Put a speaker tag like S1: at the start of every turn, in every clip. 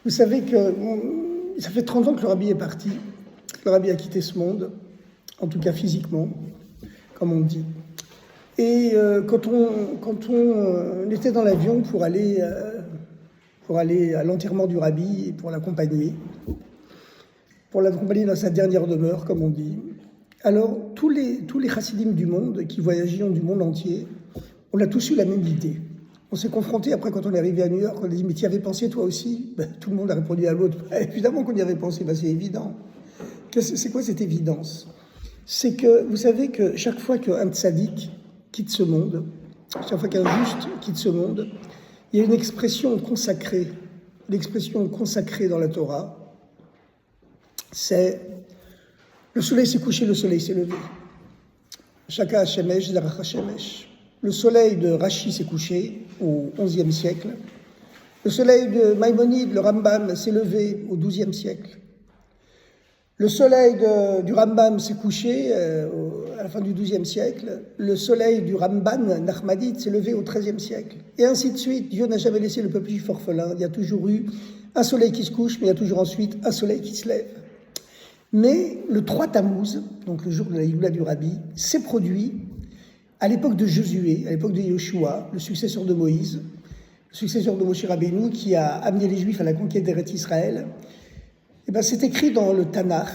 S1: Vous savez que ça fait 30 ans que le Rabbi est parti. Le Rabbi a quitté ce monde, en tout cas physiquement, comme on dit. Et quand on était dans l'avion pour aller à l'enterrement du Rabbi et pour l'accompagner dans sa dernière demeure, comme on dit, alors tous les chassidim du monde qui voyageaient du monde entier, on a tous eu la même idée. On s'est confrontés après quand on est arrivé à New York, on a dit « mais tu y avais pensé toi aussi ?» Tout le monde a répondu à l'autre « évidemment qu'on y avait pensé, c'est évident ». C'est quoi cette évidence? C'est que vous savez que chaque fois qu'un tzaddik quitte ce monde, chaque fois qu'un juste quitte ce monde, il y a une expression consacrée dans la Torah, c'est le soleil s'est couché, le soleil s'est levé. Shaka Hashemesh, Zarach Hashemesh. Le soleil de Rashi s'est couché au XIe siècle. Le soleil de Maïmonide, le Rambam, s'est levé au XIIe siècle. Le soleil du Rambam s'est couché à la fin du XIIe siècle. Le soleil du Ramban, Nachmanide, s'est levé au XIIIe siècle. Et ainsi de suite. Dieu n'a jamais laissé le peuple juif orphelin. Il y a toujours eu un soleil qui se couche, mais il y a toujours ensuite un soleil qui se lève. Mais le 3 Tammuz, donc le jour de la Yula du Rabbi, s'est produit à l'époque de Josué, à l'époque de Yoshua, le successeur de Moïse, le successeur de Moshe Rabbeinu, qui a amené les Juifs à la conquête d'Eretz Israël. Et bien, c'est écrit dans le Tanakh,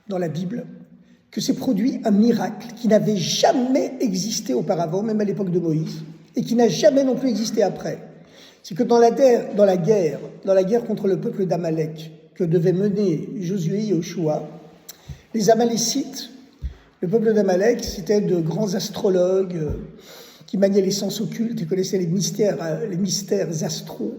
S1: dans la Bible, que s'est produit un miracle qui n'avait jamais existé auparavant, même à l'époque de Moïse, et qui n'a jamais non plus existé après. C'est que dans la guerre contre le peuple d'Amalek, que devait mener Josué et Yoshua, les Amalécites, le peuple d'Amalek, c'était de grands astrologues qui maniaient les sens occultes et connaissaient les mystères astraux.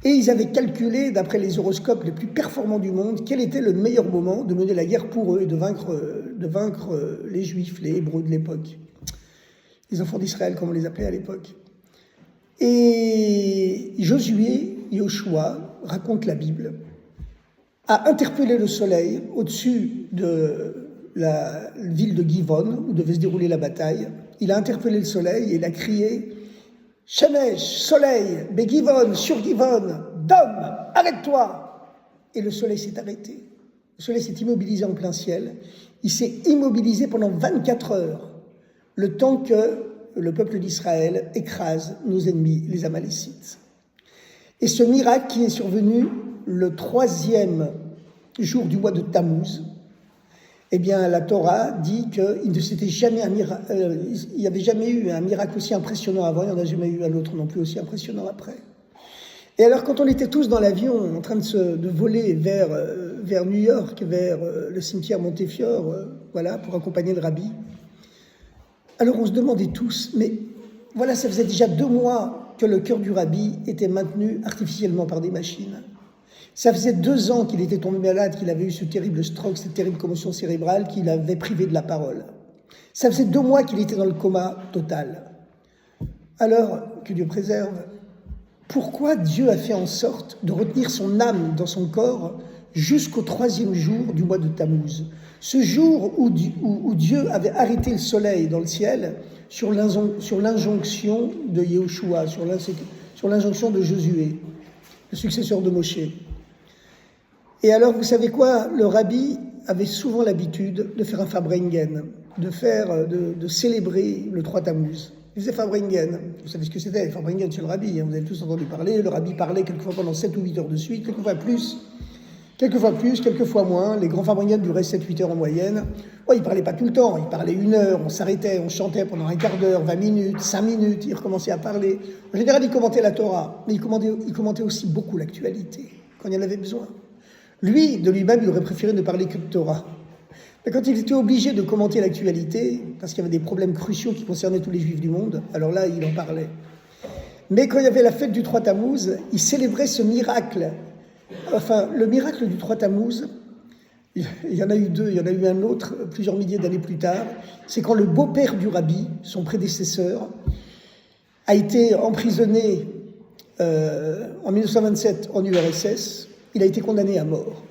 S1: Et ils avaient calculé, d'après les horoscopes les plus performants du monde, quel était le meilleur moment de mener la guerre pour eux et de vaincre les Juifs, les Hébreux de l'époque. Les enfants d'Israël, comme on les appelait à l'époque. Et Josué, Yoshua, raconte la Bible, a interpellé le soleil au-dessus de la ville de Givon, où devait se dérouler la bataille. Il a interpellé le soleil et il a crié « Shemesh, soleil, Begivon, sur Givon, Dom, arrête-toi !» Et le soleil s'est arrêté. Le soleil s'est immobilisé en plein ciel. Il s'est immobilisé pendant 24 heures, le temps que le peuple d'Israël écrase nos ennemis, les Amalécites. Et ce miracle qui est survenu le 3e jour du mois de Tammuz, eh bien, la Torah dit qu'il ne s'était jamais il n'y avait jamais eu un miracle aussi impressionnant avant, il n'y en a jamais eu un autre non plus aussi impressionnant après. Et alors, quand on était tous dans l'avion, en train de voler vers New York, vers le cimetière Montefiore, voilà, pour accompagner le Rabbi, alors on se demandait tous, mais voilà, ça faisait déjà 2 mois que le cœur du Rabbi était maintenu artificiellement par des machines. Ça faisait 2 ans qu'il était tombé malade, qu'il avait eu ce terrible stroke, cette terrible commotion cérébrale qui l'avait privé de la parole. Ça faisait 2 mois qu'il était dans le coma total. Alors, que Dieu préserve, pourquoi Dieu a fait en sorte de retenir son âme dans son corps jusqu'au 3e jour du mois de Tammuz? Ce jour où Dieu avait arrêté le soleil dans le ciel sur l'injonction de Yehoshua, sur l'injonction de Josué, le successeur de Moshe. Et alors, vous savez quoi? Le Rabbi avait souvent l'habitude de faire un Farbrengen, de célébrer le 3 Tammuz. Il faisait Farbrengen. Vous savez ce que c'était, Farbrengen chez le Rabbi, hein, vous avez tous entendu parler. Le Rabbi parlait quelquefois pendant 7 ou 8 heures de suite, quelquefois plus, quelquefois moins. Les grands Farbrengen duraient 7-8 heures en moyenne. Oh, il ne parlait pas tout le temps, il parlait 1 heure, on s'arrêtait, on chantait pendant un quart d'heure, 20 minutes, 5 minutes, il recommençait à parler. En général, il commentait la Torah, mais il commentait aussi beaucoup l'actualité, quand il y en avait besoin. Lui, de lui-même, il aurait préféré ne parler que de Torah. Mais quand il était obligé de commenter l'actualité, parce qu'il y avait des problèmes cruciaux qui concernaient tous les Juifs du monde, alors là, il en parlait. Mais quand il y avait la fête du 3 Tammuz, il célébrait ce miracle. Enfin, le miracle du 3 Tammuz, il y en a eu 2, il y en a eu un autre plusieurs milliers d'années plus tard. C'est quand le beau-père du Rabbi, son prédécesseur, a été emprisonné en 1927 en URSS. Il a été condamné à mort.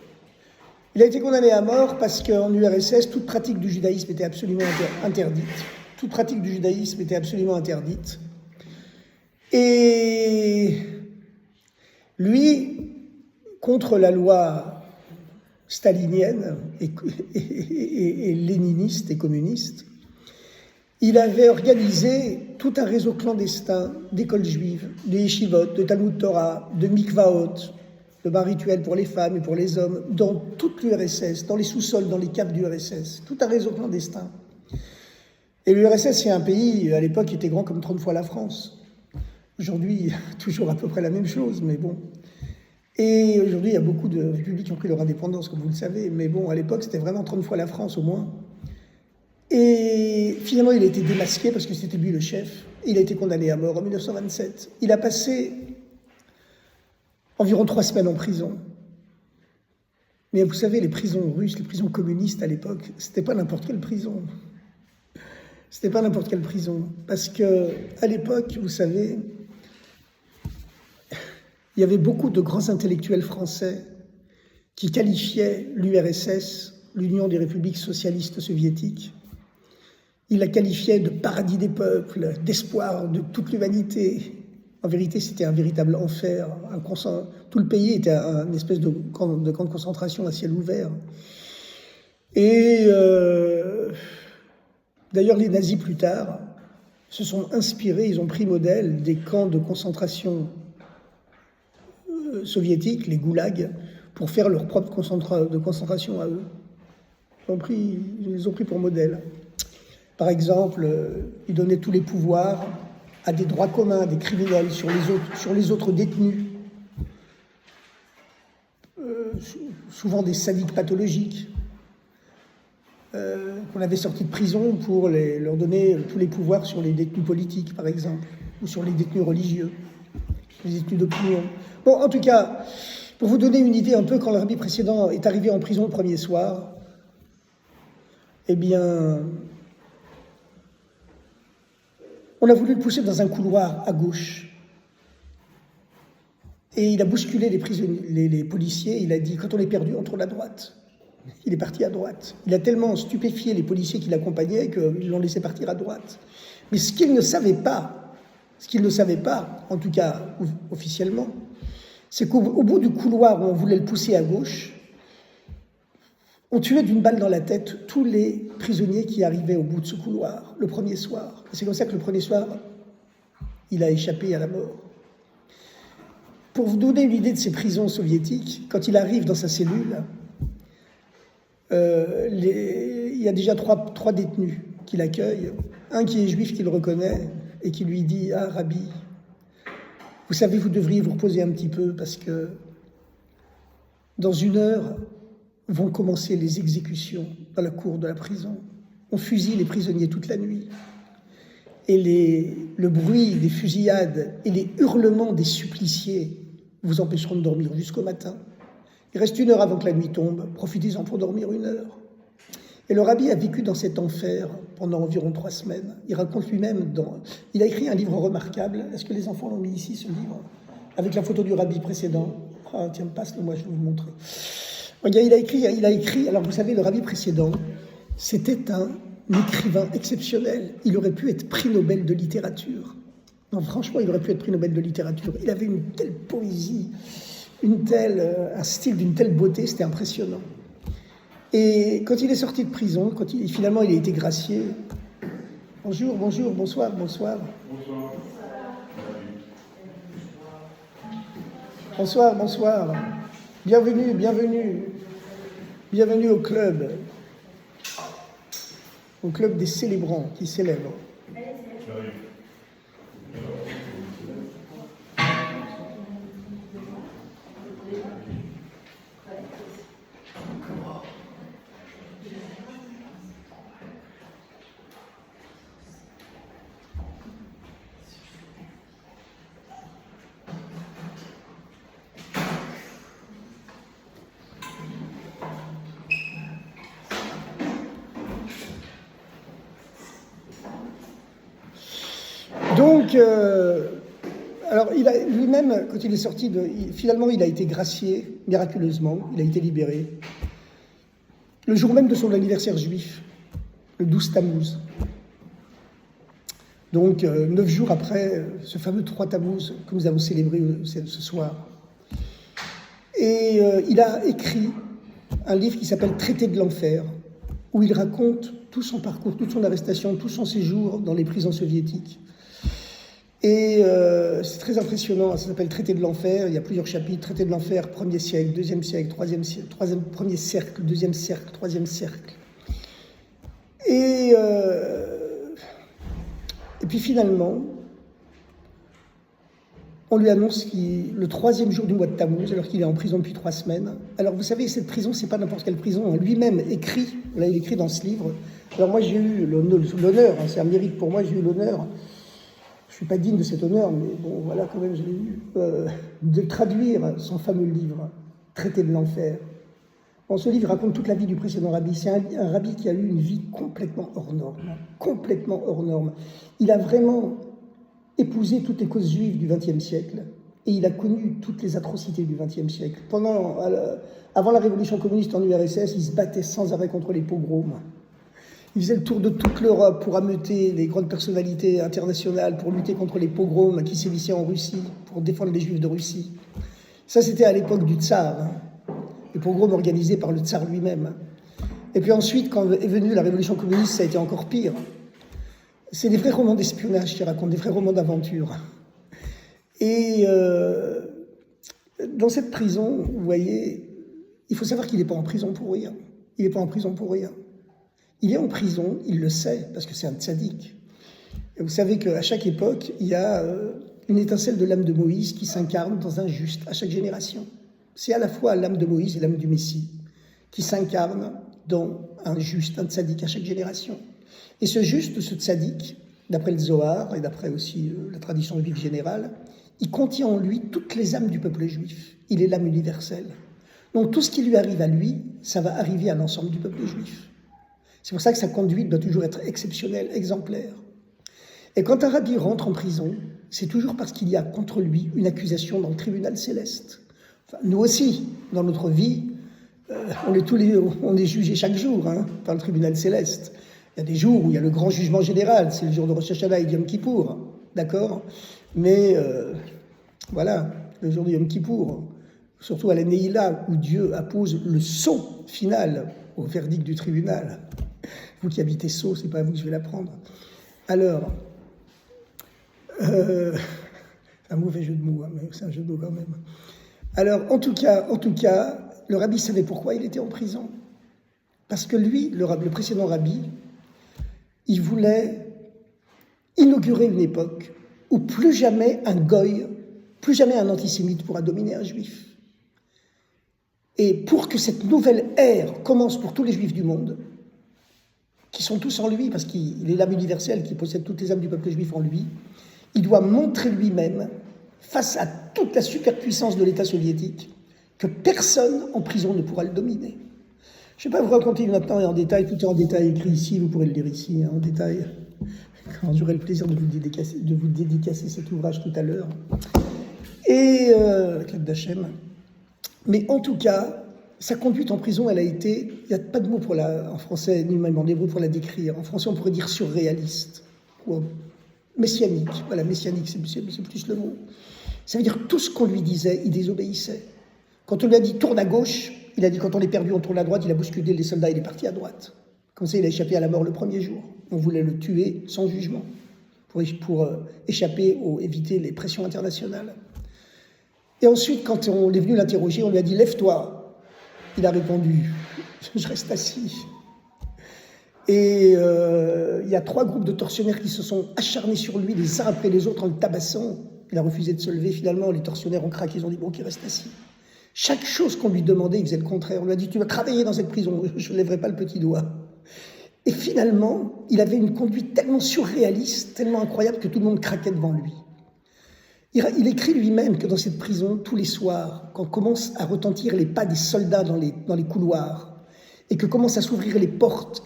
S1: Il a été condamné à mort parce qu'en URSS, toute pratique du judaïsme était absolument interdite. Toute pratique du judaïsme était absolument interdite. Et lui, contre la loi stalinienne et léniniste et communiste, il avait organisé tout un réseau clandestin d'écoles juives, de yeshivot, de Talmud Torah, de mikvaot, de bains rituels pour les femmes et pour les hommes, dans toute l'URSS, dans les sous-sols, dans les caves du RSS, tout un réseau clandestin. Et l'URSS, c'est un pays, à l'époque, qui était grand comme 30 fois la France. Aujourd'hui, toujours à peu près la même chose, mais bon. Et aujourd'hui, il y a beaucoup de républiques qui ont pris leur indépendance, comme vous le savez, mais bon, à l'époque, c'était vraiment 30 fois la France, au moins. Et finalement, il a été démasqué parce que c'était lui le chef. Il a été condamné à mort en 1927. Il a passé environ 3 semaines en prison. Mais vous savez, les prisons russes, les prisons communistes à l'époque, c'était pas n'importe quelle prison. C'était pas n'importe quelle prison. Parce que à l'époque, vous savez, il y avait beaucoup de grands intellectuels français qui qualifiaient l'URSS, l'Union des républiques socialistes soviétiques. Ils la qualifiaient de paradis des peuples, d'espoir de toute l'humanité. En vérité, c'était un véritable enfer. Tout le pays était une espèce de camp de concentration à ciel ouvert. Et d'ailleurs, les nazis, plus tard, se sont inspirés, ils ont pris modèle des camps de concentration soviétiques, les goulags, pour faire leur propre de concentration à eux. Ils les ont pris pour modèle. Par exemple, ils donnaient tous les pouvoirs à des droits communs, des criminels, sur les autres détenus. Souvent des sadiques pathologiques, qu'on avait sortis de prison pour leur donner tous les pouvoirs sur les détenus politiques, par exemple, ou sur les détenus religieux, les détenus d'opinion. Bon, en tout cas, pour vous donner une idée un peu, quand le rabbi précédent est arrivé en prison le premier soir, eh bien, on a voulu le pousser dans un couloir à gauche. Et il a bousculé les policiers. Il a dit, quand on est perdu, on tourne à droite. Il est parti à droite. Il a tellement stupéfié les policiers qui l'accompagnaient qu'ils l'ont laissé partir à droite. Mais ce qu'il ne savait pas, en tout cas officiellement, c'est qu'au bout du couloir où on voulait le pousser à gauche, on tuait d'une balle dans la tête tous les prisonniers qui arrivaient au bout de ce couloir, le premier soir. Et c'est comme ça que le premier soir, il a échappé à la mort. Pour vous donner une idée de ces prisons soviétiques, quand il arrive dans sa cellule, il y a déjà trois détenus qui l'accueillent. Un qui est juif, qui le reconnaît, et qui lui dit « Ah, Rabbi, vous savez, vous devriez vous reposer un petit peu, parce que dans 1 heure, vont commencer les exécutions dans la cour de la prison. On fusille les prisonniers toute la nuit. Et le bruit des fusillades et les hurlements des suppliciés vous empêcheront de dormir jusqu'au matin. Il reste 1 heure avant que la nuit tombe. Profitez-en pour dormir 1 heure. » Et le rabbi a vécu dans cet enfer pendant environ 3 semaines. Il raconte lui-même il a écrit un livre remarquable. Est-ce que les enfants l'ont mis ici, ce livre? Avec la photo du rabbi précédent. Ah, tiens, passe-le, moi, je vais vous montrer. Il a écrit, alors vous savez, le rabbi précédent, c'était un écrivain exceptionnel. Il aurait pu être prix Nobel de littérature. Non, franchement, il aurait pu être prix Nobel de littérature. Il avait une telle poésie, un style d'une telle beauté, c'était impressionnant. Et quand il est sorti de prison, finalement il a été gracié. Bonjour, bonsoir. Bonsoir. Bienvenue au club des célébrants qui célèbrent. Donc, alors lui-même, quand il est sorti, finalement, il a été gracié miraculeusement, il a été libéré. Le jour même de son anniversaire juif, le 12 Tammuz. Donc, 9 jours après ce fameux 3 Tammuz que nous avons célébré ce soir. Et il a écrit un livre qui s'appelle Traité de l'enfer, où il raconte tout son parcours, toute son arrestation, tout son séjour dans les prisons soviétiques. Et c'est très impressionnant, ça s'appelle Traité de l'enfer, il y a plusieurs chapitres, Traité de l'enfer, premier siècle, deuxième siècle, premier cercle, deuxième cercle, troisième cercle. Et puis finalement, on lui annonce le troisième jour du mois de Tammuz, alors qu'il est en prison depuis 3 semaines. Alors vous savez, cette prison, c'est pas n'importe quelle prison. Lui-même écrit, là il écrit dans ce livre. Alors moi j'ai eu l'honneur, hein, c'est un mérite pour moi, j'ai eu l'honneur, je suis pas digne de cet honneur, mais bon voilà quand même je l'ai eu, de traduire son fameux livre, Traité de l'enfer. Bon, ce livre raconte toute la vie du précédent rabbi. C'est un rabbi qui a eu une vie complètement hors norme, complètement hors norme. Il a vraiment épousé toutes les causes juives du XXe siècle et il a connu toutes les atrocités du XXe siècle. Avant la révolution communiste en URSS, il se battait sans arrêt contre les pogroms. Il faisait le tour de toute l'Europe pour ameuter les grandes personnalités internationales, pour lutter contre les pogroms qui sévissaient en Russie, pour défendre les juifs de Russie. Ça, c'était à l'époque du tsar, hein. Les pogroms organisés par le tsar lui-même. Et puis ensuite, quand est venue la révolution communiste, ça a été encore pire. C'est des vrais romans d'espionnage qui racontent, des vrais romans d'aventure. Et dans cette prison, vous voyez, il faut savoir qu'il n'est pas en prison pour rien. Il n'est pas en prison pour rien. Il est en prison, il le sait, parce que c'est un tzaddik. Et vous savez qu'à chaque époque, il y a une étincelle de l'âme de Moïse qui s'incarne dans un juste, à chaque génération. C'est à la fois l'âme de Moïse et l'âme du Messie qui s'incarne dans un juste, un tzaddik à chaque génération. Et ce juste, ce tzaddik, d'après le Zohar et d'après aussi la tradition juive générale, il contient en lui toutes les âmes du peuple juif. Il est l'âme universelle. Donc tout ce qui lui arrive à lui, ça va arriver à l'ensemble du peuple juif. C'est pour ça que sa conduite doit toujours être exceptionnelle, exemplaire. Et quand un rabbi rentre en prison, c'est toujours parce qu'il y a contre lui une accusation dans le tribunal céleste. Enfin, nous aussi, dans notre vie, on est jugés chaque jour par le tribunal céleste. Il y a des jours où il y a le grand jugement général, c'est le jour de Rosh Hashanah et de Yom Kippour, d'accord ? Mais voilà, le jour de Yom Kippour, surtout à la Neïla, où Dieu appose le sceau final au verdict du tribunal. Vous qui habitez Sceaux, c'est pas à vous que je vais l'apprendre. Alors, c'est un mauvais jeu de mots, mais c'est un jeu de mots quand même. Alors, en tout cas, le rabbi savait pourquoi il était en prison. Parce que lui, le précédent rabbi, il voulait inaugurer une époque où plus jamais un goy, plus jamais un antisémite pourra dominer un juif. Et pour que cette nouvelle ère commence pour tous les juifs du monde, qui sont tous en lui, parce qu'il est l'âme universelle qui possède toutes les âmes du peuple juif en lui, il doit montrer lui-même, face à toute la superpuissance de l'État soviétique, que personne en prison ne pourra le dominer. Je ne vais pas vous raconter maintenant en détail, tout est en détail écrit ici, vous pourrez le lire ici, en détail, quand j'aurai le plaisir de vous dédicacer cet ouvrage tout à l'heure. Et, Claude Dachem. Mais en tout cas, sa conduite en prison, elle a été, il n'y a pas de mot en français, ni même en hébreu pour la décrire. En français, on pourrait dire surréaliste, ou messianique. Voilà, messianique, c'est plus le mot. Ça veut dire que tout ce qu'on lui disait, il désobéissait. Quand on lui a dit « tourne à gauche », il a dit « quand on est perdu, on tourne à droite », il a bousculé les soldats, il est parti à droite. Comme ça, il a échappé à la mort le premier jour. On voulait le tuer sans jugement, pour éviter les pressions internationales. Et ensuite, quand on est venu l'interroger, on lui a dit « lève-toi ». Il a répondu « je reste assis ». Et il y a 3 groupes de tortionnaires qui se sont acharnés sur lui les uns après les autres en le tabassant. Il a refusé de se lever. Finalement, les tortionnaires ont craqué, ils ont dit « bon, qu'il reste assis ». Chaque chose qu'on lui demandait, il faisait le contraire. On lui a dit « tu vas travailler dans cette prison, je ne lèverai pas le petit doigt ». Et finalement, il avait une conduite tellement surréaliste, tellement incroyable que tout le monde craquait devant lui. Il écrit lui-même que dans cette prison, tous les soirs, quand commencent à retentir les pas des soldats dans les couloirs, et que commencent à s'ouvrir les portes,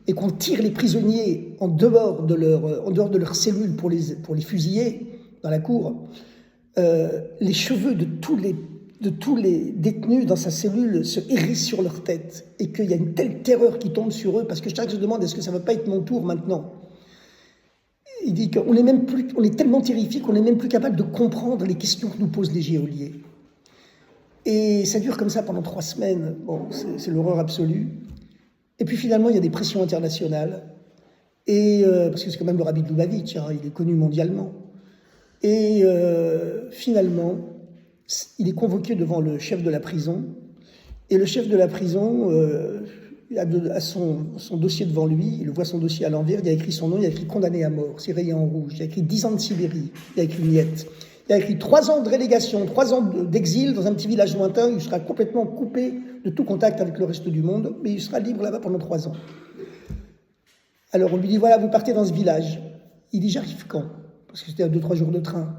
S1: et qu'on tire les prisonniers en dehors de leur cellule pour les fusiller dans la cour, les cheveux de tous les détenus dans sa cellule se hérissent sur leur tête, et qu'il y a une telle terreur qui tombe sur eux, parce que chaque se demande, est-ce que ça ne va pas être mon tour maintenant ? Il dit qu'on est tellement terrifié qu'on n'est même plus capable de comprendre les questions que nous posent les geôliers. Et ça dure comme ça pendant 3 semaines. Bon, c'est l'horreur absolue. Et puis finalement, il y a des pressions internationales. Et, parce que c'est quand même le rabbi de Lubavitch, hein, il est connu mondialement. Et finalement, il est convoqué devant le chef de la prison. Et le chef de la prison a son dossier devant lui. Il voit son dossier à l'envers. Il a écrit son nom. Il a écrit condamné à mort. C'est rayé en rouge. Il a écrit 10 ans de Sibérie. Il a écrit Niet. Il a écrit 3 ans de relégation, 3 ans d'exil dans un petit village lointain. Il sera complètement coupé de tout contact avec le reste du monde. Mais il sera libre là-bas pendant 3 ans. Alors on lui dit, voilà, vous partez dans ce village. Il dit, j'arrive quand? Parce que c'était à 2-3 jours de train.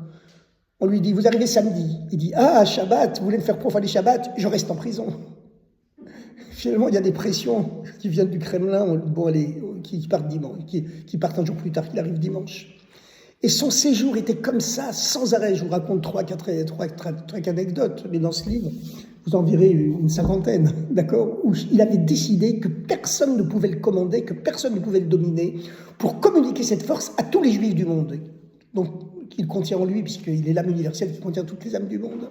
S1: On lui dit, vous arrivez samedi. Il dit, ah, Shabbat, vous voulez me faire profaner Shabbat? Je reste en prison. Finalement, il y a des pressions qui viennent du Kremlin, bon, qui partent dimanche, qui partent un jour plus tard, qu'il arrive dimanche. Et son séjour était comme ça, sans arrêt. Je vous raconte 3-4 anecdotes, mais dans ce livre, vous en verrez une 50aine, d'accord, où il avait décidé que personne ne pouvait le commander, que personne ne pouvait le dominer, pour communiquer cette force à tous les Juifs du monde. Donc, qu'il contient en lui, puisqu'il est l'âme universelle qui contient toutes les âmes du monde.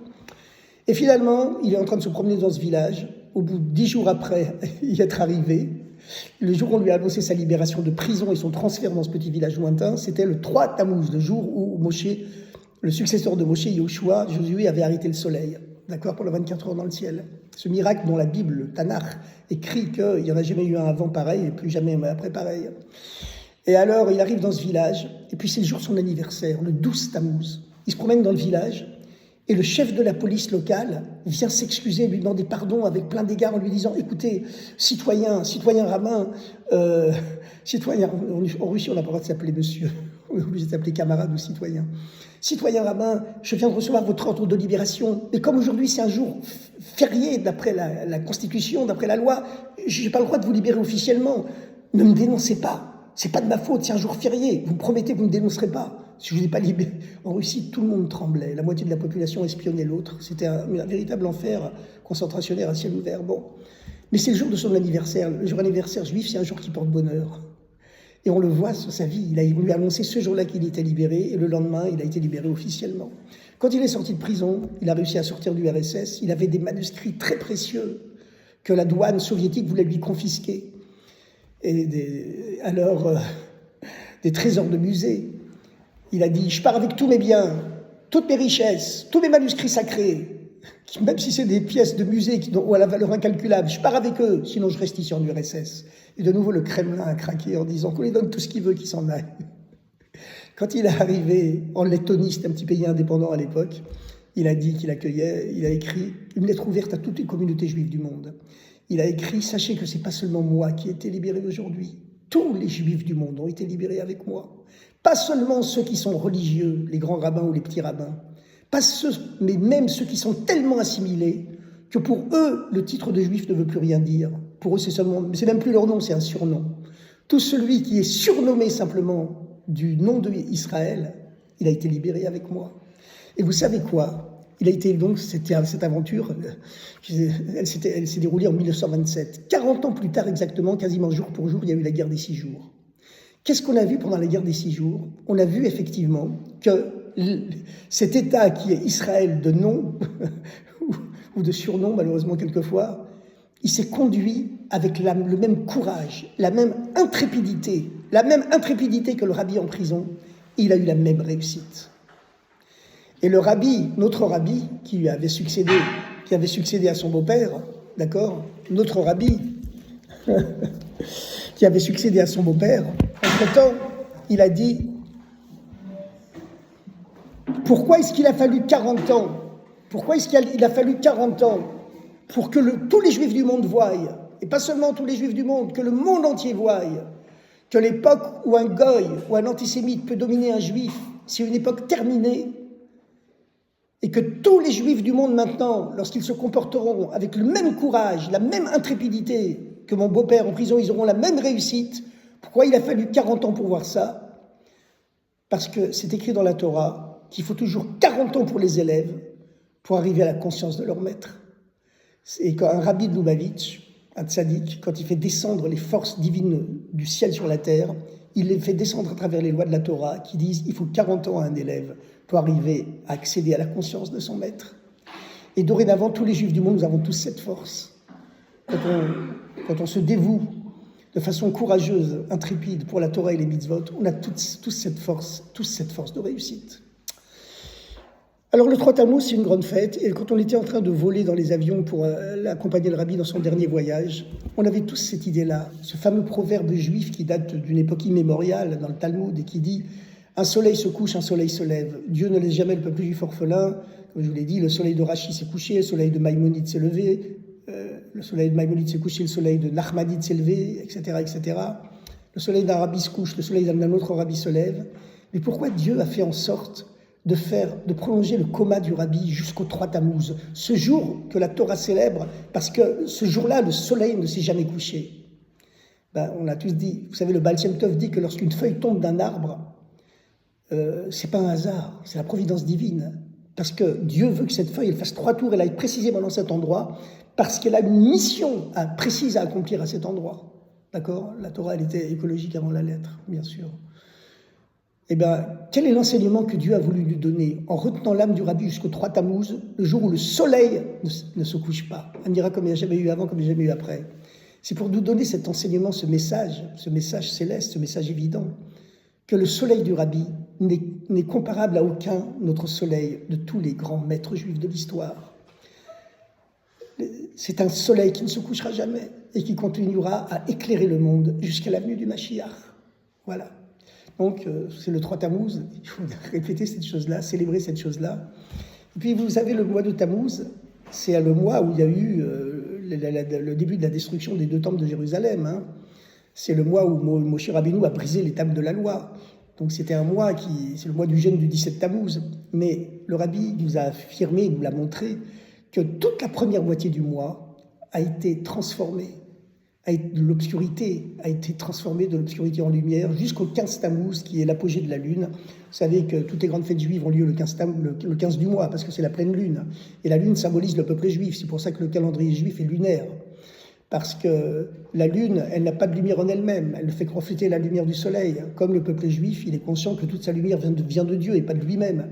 S1: Et finalement, il est en train de se promener dans ce village. Au bout de 10 jours après y être arrivé, le jour où on lui a annoncé sa libération de prison et son transfert dans ce petit village lointain, c'était le 3 Tammuz, le jour où Moshe, le successeur de Moshe, Yoshua, Josué, avait arrêté le soleil, d'accord, pendant 24 heures dans le ciel. Ce miracle dont la Bible, le Tanakh, écrit qu'il n'y en a jamais eu un avant pareil et plus jamais après pareil. Et alors, il arrive dans ce village, et puis c'est le jour de son anniversaire, le 12 Tammuz. Il se promène dans le village, et le chef de la police locale vient s'excuser, lui demander pardon avec plein d'égards en lui disant « Écoutez, citoyen rabbin, citoyen, en Russie on n'a pas le droit de s'appeler monsieur, on est obligé de s'appeler camarade ou citoyen. Citoyen rabbin, je viens de recevoir votre ordre de libération, mais comme aujourd'hui c'est un jour férié d'après la Constitution, d'après la loi, je n'ai pas le droit de vous libérer officiellement. Ne me dénoncez pas. C'est pas de ma faute, c'est un jour férié. Vous me promettez que vous ne me dénoncerez pas. Si je ne vous ai pas libéré. En Russie, tout le monde tremblait. La moitié de la population espionnait l'autre. C'était un véritable enfer concentrationnaire à ciel ouvert. Bon. Mais c'est le jour de son anniversaire. Le jour anniversaire juif, c'est un jour qui porte bonheur. Et on le voit sur sa vie. Il lui a annoncé ce jour-là qu'il était libéré. Et le lendemain, il a été libéré officiellement. Quand il est sorti de prison, il a réussi à sortir du RSS. Il avait des manuscrits très précieux que la douane soviétique voulait lui confisquer. Et des trésors de musée. Il a dit, je pars avec tous mes biens, toutes mes richesses, tous mes manuscrits sacrés, même si c'est des pièces de musée qui ont la valeur incalculable, je pars avec eux, sinon je reste ici en URSS. Et de nouveau, le Kremlin a craqué en disant qu'on lui donne tout ce qu'il veut, qu'il s'en aille. Quand il est arrivé en Lettonie, c'était un petit pays indépendant à l'époque, il a dit qu'il accueillait, il a écrit une lettre ouverte à toutes les communautés juives du monde. Il a écrit, sachez que c'est pas seulement moi qui ai été libéré aujourd'hui. Tous les juifs du monde ont été libérés avec moi. Pas seulement ceux qui sont religieux, les grands rabbins ou les petits rabbins. Pas ceux, mais même ceux qui sont tellement assimilés que pour eux, le titre de juif ne veut plus rien dire. Pour eux, c'est même plus leur nom, c'est un surnom. Tout celui qui est surnommé simplement du nom d'Israël, il a été libéré avec moi. Et vous savez quoi ? Il a été donc, cette aventure, elle s'est déroulée en 1927. 40 ans plus tard exactement, quasiment jour pour jour, il y a eu la guerre des 6 jours. Qu'est-ce qu'on a vu pendant la guerre des 6 jours ? On a vu effectivement que cet État qui est Israël de nom, ou de surnom malheureusement quelquefois, il s'est conduit avec le même courage, la même intrépidité que le rabbi en prison, et il a eu la même réussite. Et le rabbi, notre rabbi, qui avait succédé à son beau-père, d'accord, notre rabbi, qui avait succédé à son beau-père, entre-temps, il a dit, pourquoi est-ce qu'il a fallu 40 ans ? Pourquoi est-ce qu'il a fallu 40 ans pour que tous les juifs du monde voient, et pas seulement tous les juifs du monde, que le monde entier voie, que l'époque où un goy ou un antisémite peut dominer un juif, c'est une époque terminée, et que tous les juifs du monde maintenant, lorsqu'ils se comporteront avec le même courage, la même intrépidité que mon beau-père en prison, ils auront la même réussite. Pourquoi il a fallu 40 ans pour voir ça ? Parce que c'est écrit dans la Torah qu'il faut toujours 40 ans pour les élèves pour arriver à la conscience de leur maître. Et quand un rabbi de Lubavitch, un tzaddik, quand il fait descendre les forces divines du ciel sur la terre, il les fait descendre à travers les lois de la Torah qui disent qu'il faut 40 ans à un élève pour arriver à accéder à la conscience de son maître. Et dorénavant, tous les juifs du monde, nous avons tous cette force. Quand on se dévoue de façon courageuse, intrépide pour la Torah et les mitzvot, on a tous cette force de réussite. Alors le 3 Tammuz, c'est une grande fête, et quand on était en train de voler dans les avions pour accompagner le rabbi dans son dernier voyage, on avait tous cette idée-là, ce fameux proverbe juif qui date d'une époque immémoriale dans le Talmud et qui dit « Un soleil se couche, un soleil se lève. Dieu ne laisse jamais le peuple juif orphelin. » Comme je vous l'ai dit, le soleil de Rachi s'est couché, le soleil de Maïmonide s'est levé, le soleil de Maïmonide s'est couché, le soleil de Nachmanide s'est levé, etc., etc. Le soleil d'un rabbi se couche, le soleil d'un autre rabbi se lève. Mais pourquoi Dieu a fait en sorte de prolonger le coma du rabbi jusqu'au 3 Tammuz, ce jour que la Torah célèbre, parce que ce jour-là, le soleil ne s'est jamais couché. On a tous dit, vous savez, le Baal Shem Tov dit que lorsqu'une feuille tombe d'un arbre, c'est pas un hasard, c'est la providence divine. Parce que Dieu veut que cette feuille elle fasse 3 tours, elle aille précisément dans cet endroit, parce qu'elle a une mission précise à accomplir à cet endroit. D'accord ? La Torah, elle était écologique avant la lettre, bien sûr. Eh bien, quel est l'enseignement que Dieu a voulu lui donner en retenant l'âme du rabbi jusqu'au 3 Tammuz, le jour où le soleil ne se couche pas? On dira comme il n'y a jamais eu avant, comme il n'y a jamais eu après. C'est pour nous donner cet enseignement, ce message céleste, ce message évident, que le soleil du rabbi n'est comparable à aucun autre soleil de tous les grands maîtres juifs de l'histoire. C'est un soleil qui ne se couchera jamais et qui continuera à éclairer le monde jusqu'à la venue du Mashiach. Voilà. Donc, c'est le 3 Tammuz, il faut répéter cette chose-là, célébrer cette chose-là. Et puis, vous avez le mois de Tammuz, c'est le mois où il y a eu le début de la destruction des 2 temples de Jérusalem. Hein. C'est le mois où Moshe Rabbeinu a brisé les tables de la loi. Donc, c'était c'est le mois du jeûne du 17 Tammuz. Mais le rabbi nous a affirmé, nous l'a montré, que toute la première moitié du mois a été transformée. L'obscurité a été transformée de l'obscurité en lumière jusqu'au 15 Tammuz, qui est l'apogée de la lune. Vous savez que toutes les grandes fêtes juives ont lieu le 15 du mois, parce que c'est la pleine lune. Et la lune symbolise le peuple juif. C'est pour ça que le calendrier juif est lunaire. Parce que la lune, elle n'a pas de lumière en elle-même. Elle ne fait que refléter la lumière du soleil. Comme le peuple juif, il est conscient que toute sa lumière vient de Dieu et pas de lui-même.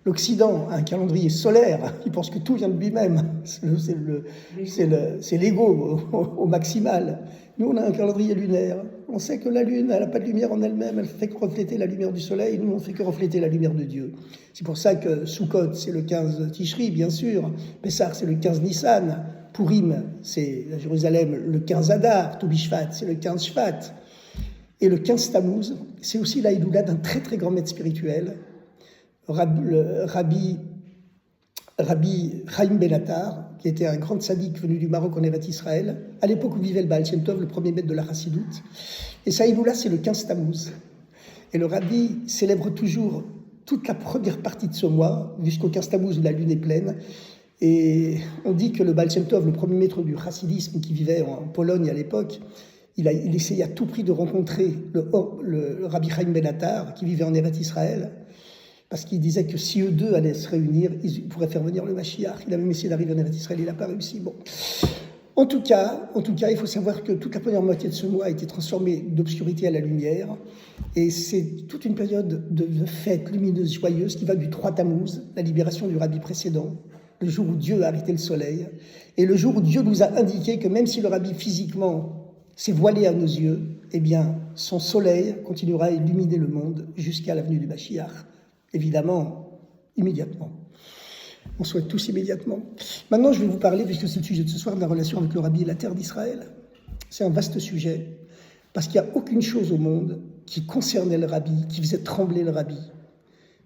S1: L'Occident a un calendrier solaire, il pense que tout vient de lui-même, c'est l'ego au maximal. Nous, on a un calendrier lunaire, on sait que la lune, elle n'a pas de lumière en elle-même, elle fait que refléter la lumière du soleil, nous, on ne fait que refléter la lumière de Dieu. C'est pour ça que Sukkot, c'est le 15 Tishri, bien sûr, Pessah, c'est le 15 Nissan, Purim, c'est à Jérusalem le 15 Adar, Toubishvat, c'est le 15 Shvat, et le 15 Tammuz, c'est aussi la Hiloula d'un très très grand maître spirituel, Rabbi Chaim Benatar, qui était un grand tzaddik venu du Maroc en Eretz Israël, à l'époque où vivait le Baal Shem Tov, le premier maître de la Chassidoute. Et sa Hiloula, c'est le 15 Tammuz. Et le rabbi célèbre toujours toute la première partie de ce mois, jusqu'au 15 Tammuz où la lune est pleine. Et on dit que le Baal Shem Tov, le premier maître du chassidisme qui vivait en Pologne à l'époque, il essayait à tout prix de rencontrer le Rabbi Chaim Benatar, qui vivait en Eretz Israël, parce qu'il disait que si eux deux allaient se réunir, ils pourraient faire venir le Mashiach. Il a même essayé d'arriver en Eretz Israël, il n'a pas réussi. Bon. En tout cas, il faut savoir que toute la première moitié de ce mois a été transformée d'obscurité à la lumière. Et c'est toute une période de fête lumineuse, joyeuse, qui va du 3 Tammuz, la libération du rabbi précédent, le jour où Dieu a arrêté le soleil, et le jour où Dieu nous a indiqué que même si le rabbi physiquement s'est voilé à nos yeux, eh bien, son soleil continuera à illuminer le monde jusqu'à la venue du Mashiach. Évidemment, immédiatement. On souhaite tous immédiatement. Maintenant, je vais vous parler, puisque c'est le sujet de ce soir, de la relation avec le rabbi et la terre d'Israël. C'est un vaste sujet, parce qu'il n'y a aucune chose au monde qui concernait le rabbi, qui faisait trembler le rabbi,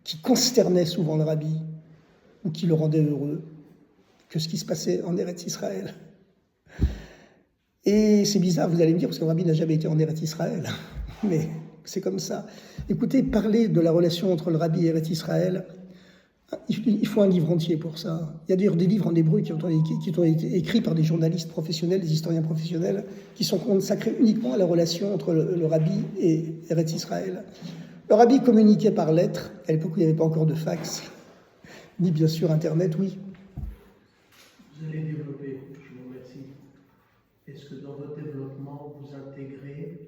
S1: qui consternait souvent le rabbi, ou qui le rendait heureux, que ce qui se passait en Eretz Israël. Et c'est bizarre, vous allez me dire, parce que le rabbi n'a jamais été en Eretz Israël, mais c'est comme ça. Écoutez, parler de la relation entre le rabbi et Eretz Israël, il faut un livre entier pour ça. Il y a d'ailleurs des livres en hébreu qui ont été écrits par des journalistes professionnels, des historiens professionnels, qui sont consacrés uniquement à la relation entre le rabbi et Eretz Israël. Le rabbi communiquait par lettres, à l'époque où il n'y avait pas encore de fax, ni bien sûr Internet, oui.
S2: Vous allez développer, je vous remercie. Est-ce que dans votre développement, vous intégrez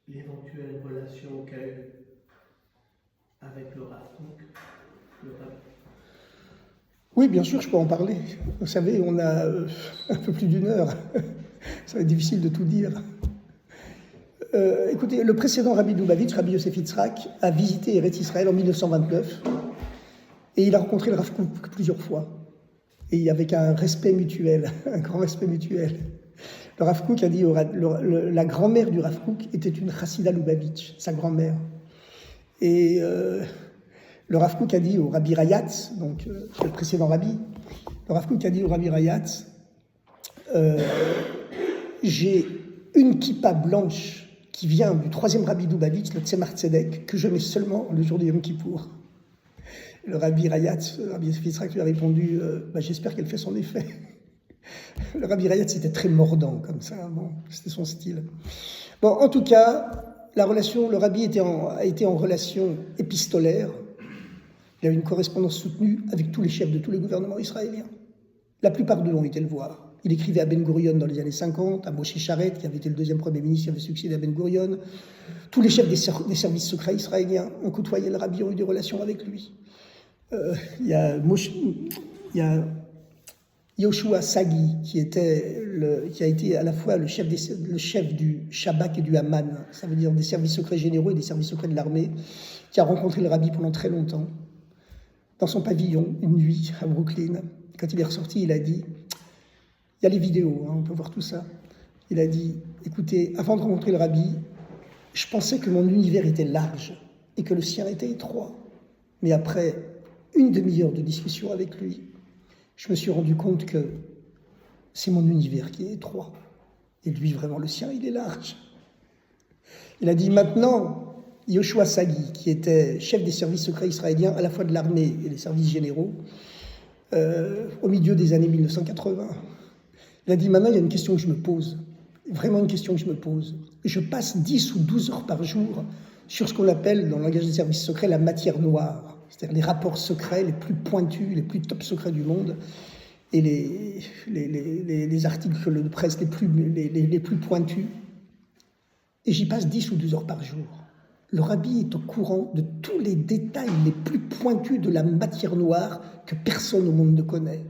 S2: l'éventuelle relation qu'a eue avec le Rav Kook, le rabbi?
S1: Oui, bien sûr, je peux en parler. Vous savez, on a un peu plus d'une heure. Ça va être difficile de tout dire. Écoutez, le précédent Rabbi de Lubavitch, Rabbi Yosef Yitzhak, a visité Eretz Israël en 1929 et il a rencontré le Rav Kook plusieurs fois. Et avec un respect mutuel, un grand respect mutuel. Le Rav Kook a dit, la grand-mère du Rav Kook était une Chassida Lubavitch, sa grand-mère. Et le Rav Kook a dit au Rabbi Rayatz, donc le précédent Rabbi, le Rav Kook a dit au Rabbi Rayatz, j'ai une kippa blanche qui vient du troisième Rabbi Lubavitch, le Tzemar Tzedek, que je mets seulement le jour de Yom Kippour. Le Rabbi Rayatz, le Rabbi Yitzhak lui a répondu, j'espère qu'elle fait son effet. Le Rabbi Rayatz était très mordant comme ça, bon, c'était son style. Bon, en tout cas, le Rabbi a été en relation épistolaire. Il a eu une correspondance soutenue avec tous les chefs de tous les gouvernements israéliens. La plupart d'eux ont été le voir. Il écrivait à Ben Gurion dans les années 50, à Moshe Charet, qui avait été le deuxième premier ministre qui avait succédé à Ben Gurion. Tous les chefs des services secrets israéliens ont côtoyé le Rabbi, ont eu des relations avec lui. Il y a Yoshua Sagi, qui a été à la fois le chef du Shabak et du Haman, ça veut dire des services secrets généraux et des services secrets de l'armée, qui a rencontré le Rabbi pendant très longtemps, dans son pavillon, une nuit, à Brooklyn. Quand il est ressorti, il a dit, il y a les vidéos, on peut voir tout ça, il a dit, écoutez, avant de rencontrer le Rabbi, je pensais que mon univers était large et que le sien était étroit. Mais après une demi-heure de discussion avec lui, je me suis rendu compte que c'est mon univers qui est étroit. Et lui, vraiment, le sien, il est large. Il a dit, maintenant, Yoshua Sagi, qui était chef des services secrets israéliens, à la fois de l'armée et des services généraux, au milieu des années 1980, il a dit, maintenant, il y a une question que je me pose, vraiment une question que je me pose. Je passe 10 ou 12 heures par jour sur ce qu'on appelle, dans le langage des services secrets, la matière noire. C'est-à-dire les rapports secrets les plus pointus, les plus top secrets du monde, et les articles de presse les plus pointus. Et j'y passe 10 ou 12 heures par jour. Le Rabbi est au courant de tous les détails les plus pointus de la matière noire que personne au monde ne connaît.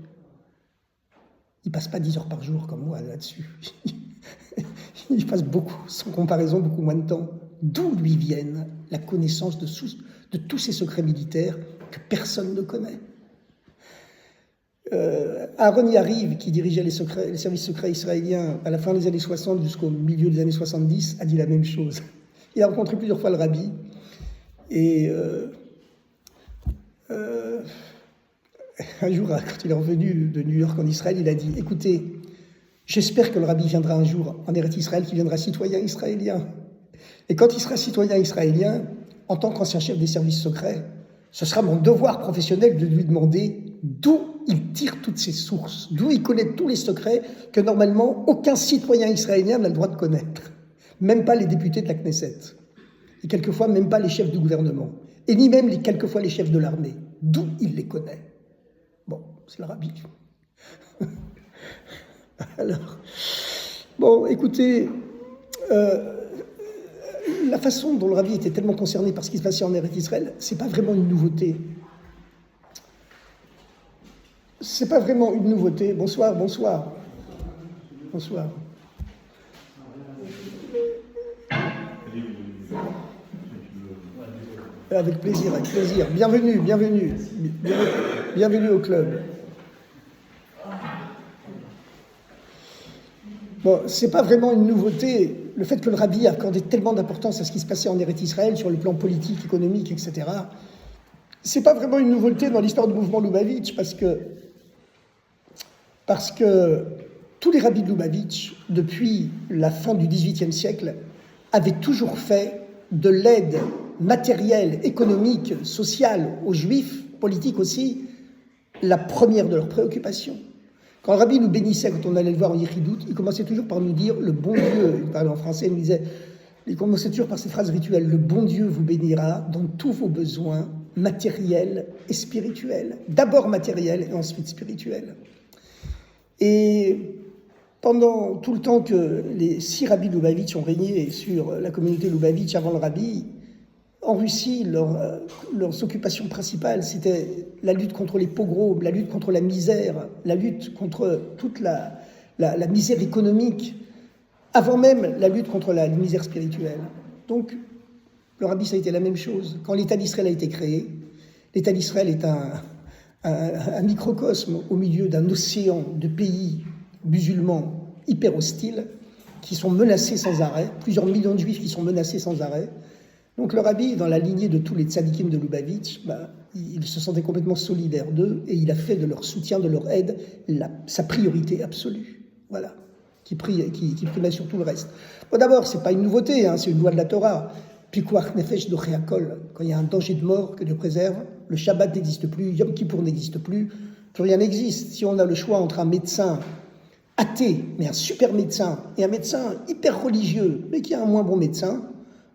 S1: Il ne passe pas 10 heures par jour comme moi là-dessus. Il passe beaucoup, sans comparaison, beaucoup moins de temps. D'où lui viennent la connaissance de tous ces secrets militaires que personne ne connaît. Aaron Yariv, qui dirigeait les services secrets israéliens à la fin des années 60 jusqu'au milieu des années 70, a dit la même chose. Il a rencontré plusieurs fois le Rabbi et un jour, quand il est revenu de New York en Israël, il a dit, écoutez, j'espère que le Rabbi viendra un jour en Eretz Israël, qu'il viendra citoyen israélien. Et quand il sera citoyen israélien, en tant qu'ancien chef des services secrets, ce sera mon devoir professionnel de lui demander d'où il tire toutes ces sources, d'où il connaît tous les secrets que normalement aucun citoyen israélien n'a le droit de connaître. Même pas les députés de la Knesset. Et quelquefois même pas les chefs du gouvernement. Et ni même quelquefois les chefs de l'armée. D'où il les connaît. Bon, c'est le Rabbi. Alors, bon, écoutez, la façon dont le Rabbi était tellement concerné par ce qui se passait en Eretz Israël, c'est pas vraiment une nouveauté. C'est pas vraiment une nouveauté. Bonsoir, bonsoir. Bonsoir. Avec plaisir, avec plaisir. Bienvenue, bienvenue. Bienvenue au club. Bon, c'est pas vraiment une nouveauté, le fait que le Rabbi accordait tellement d'importance à ce qui se passait en Eretz Israël sur le plan politique, économique, etc. C'est pas vraiment une nouveauté dans l'histoire du mouvement Lubavitch parce que tous les rabbis de Lubavitch, depuis la fin du XVIIIe siècle, avaient toujours fait de l'aide matérielle, économique, sociale aux Juifs, politique aussi, la première de leurs préoccupations. Quand le Rabbi nous bénissait, quand on allait le voir en Yichidout, il commençait toujours par nous dire « le bon Dieu », il parlait en français, il commençait toujours par ces phrases rituelles « le bon Dieu vous bénira dans tous vos besoins matériels et spirituels ». D'abord matériels et ensuite spirituels. Et pendant tout le temps que les 6 rabbis Lubavitch ont régné sur la communauté Lubavitch avant le Rabbi, en Russie, leurs occupations principales, c'était la lutte contre les pogroms, la lutte contre la misère, la lutte contre toute la misère économique, avant même la lutte contre la misère spirituelle. Donc, le rabbi, ça a été la même chose. Quand l'État d'Israël a été créé, l'État d'Israël est un microcosme au milieu d'un océan de pays musulmans hyper hostiles qui sont menacés sans arrêt, plusieurs millions de juifs qui sont menacés sans arrêt. Donc le rabbi, dans la lignée de tous les tzadikim de Lubavitch, il se sentait complètement solidaire d'eux et il a fait de leur soutien, de leur aide, sa priorité absolue. Voilà, qui primait sur tout le reste. Bon, d'abord, c'est pas une nouveauté, c'est une loi de la Torah. Pikuach nefesh docheakol, quand il y a un danger de mort, que Dieu préserve, le Shabbat n'existe plus, Yom Kippour n'existe plus rien n'existe. Si on a le choix entre un médecin athée, mais un super médecin, et un médecin hyper religieux, mais qui a un moins bon médecin,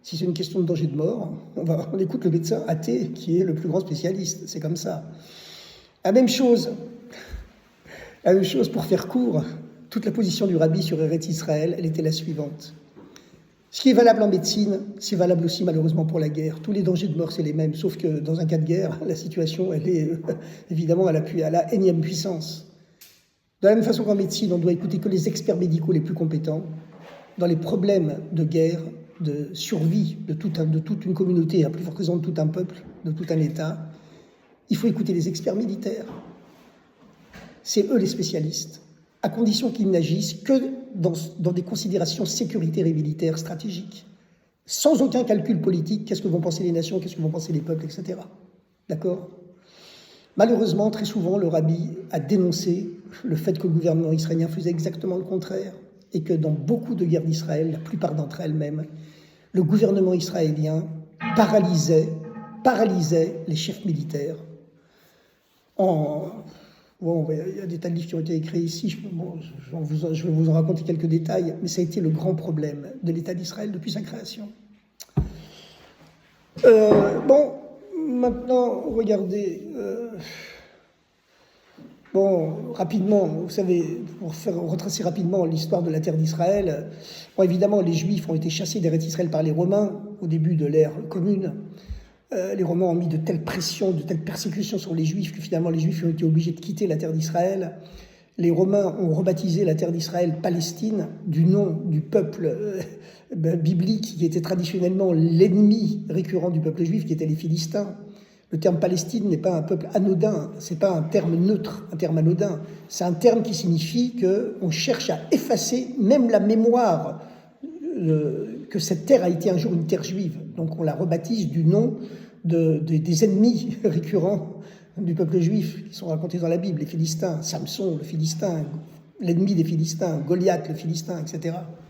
S1: si c'est une question de danger de mort, on écoute le médecin athée qui est le plus grand spécialiste, c'est comme ça. La même chose pour faire court, toute la position du rabbi sur Eretz Israël, elle était la suivante. Ce qui est valable en médecine, c'est valable aussi malheureusement pour la guerre. Tous les dangers de mort, c'est les mêmes, sauf que dans un cas de guerre, la situation, elle est évidemment à la énième puissance. De la même façon qu'en médecine, on doit écouter que les experts médicaux les plus compétents. Dans les problèmes de guerre, de survie de toute une communauté, à plus forte raison de tout un peuple, de tout un État, il faut écouter les experts militaires. C'est eux les spécialistes, à condition qu'ils n'agissent que dans des considérations sécuritaires et militaires stratégiques, sans aucun calcul politique, qu'est-ce que vont penser les nations, qu'est-ce que vont penser les peuples, etc. D'accord ? Malheureusement, très souvent, le rabbi a dénoncé le fait que le gouvernement israélien faisait exactement le contraire et que dans beaucoup de guerres d'Israël, la plupart d'entre elles même, le gouvernement israélien paralysait les chefs militaires. Il y a des tas de livres qui ont été écrits ici, je vais vous en raconter quelques détails, mais ça a été le grand problème de l'État d'Israël depuis sa création. Maintenant, regardez. Rapidement, vous savez, pour retracer rapidement l'histoire de la terre d'Israël, évidemment, les Juifs ont été chassés d'Eretz Israël par les Romains au début de l'ère commune. Les Romains ont mis de telles pressions, de telles persécutions sur les Juifs que finalement les Juifs ont été obligés de quitter la terre d'Israël. Les Romains ont rebaptisé la terre d'Israël Palestine, du nom du peuple biblique qui était traditionnellement l'ennemi récurrent du peuple juif, qui étaient les Philistins. Le terme Palestine n'est pas un peuple anodin, c'est pas un terme neutre, un terme anodin. C'est un terme qui signifie qu'on cherche à effacer même la mémoire que cette terre a été un jour une terre juive. Donc on la rebaptise du nom des ennemis récurrents du peuple juif qui sont racontés dans la Bible, les Philistins, Samson, le Philistin, l'ennemi des Philistins, Goliath, le Philistin, etc.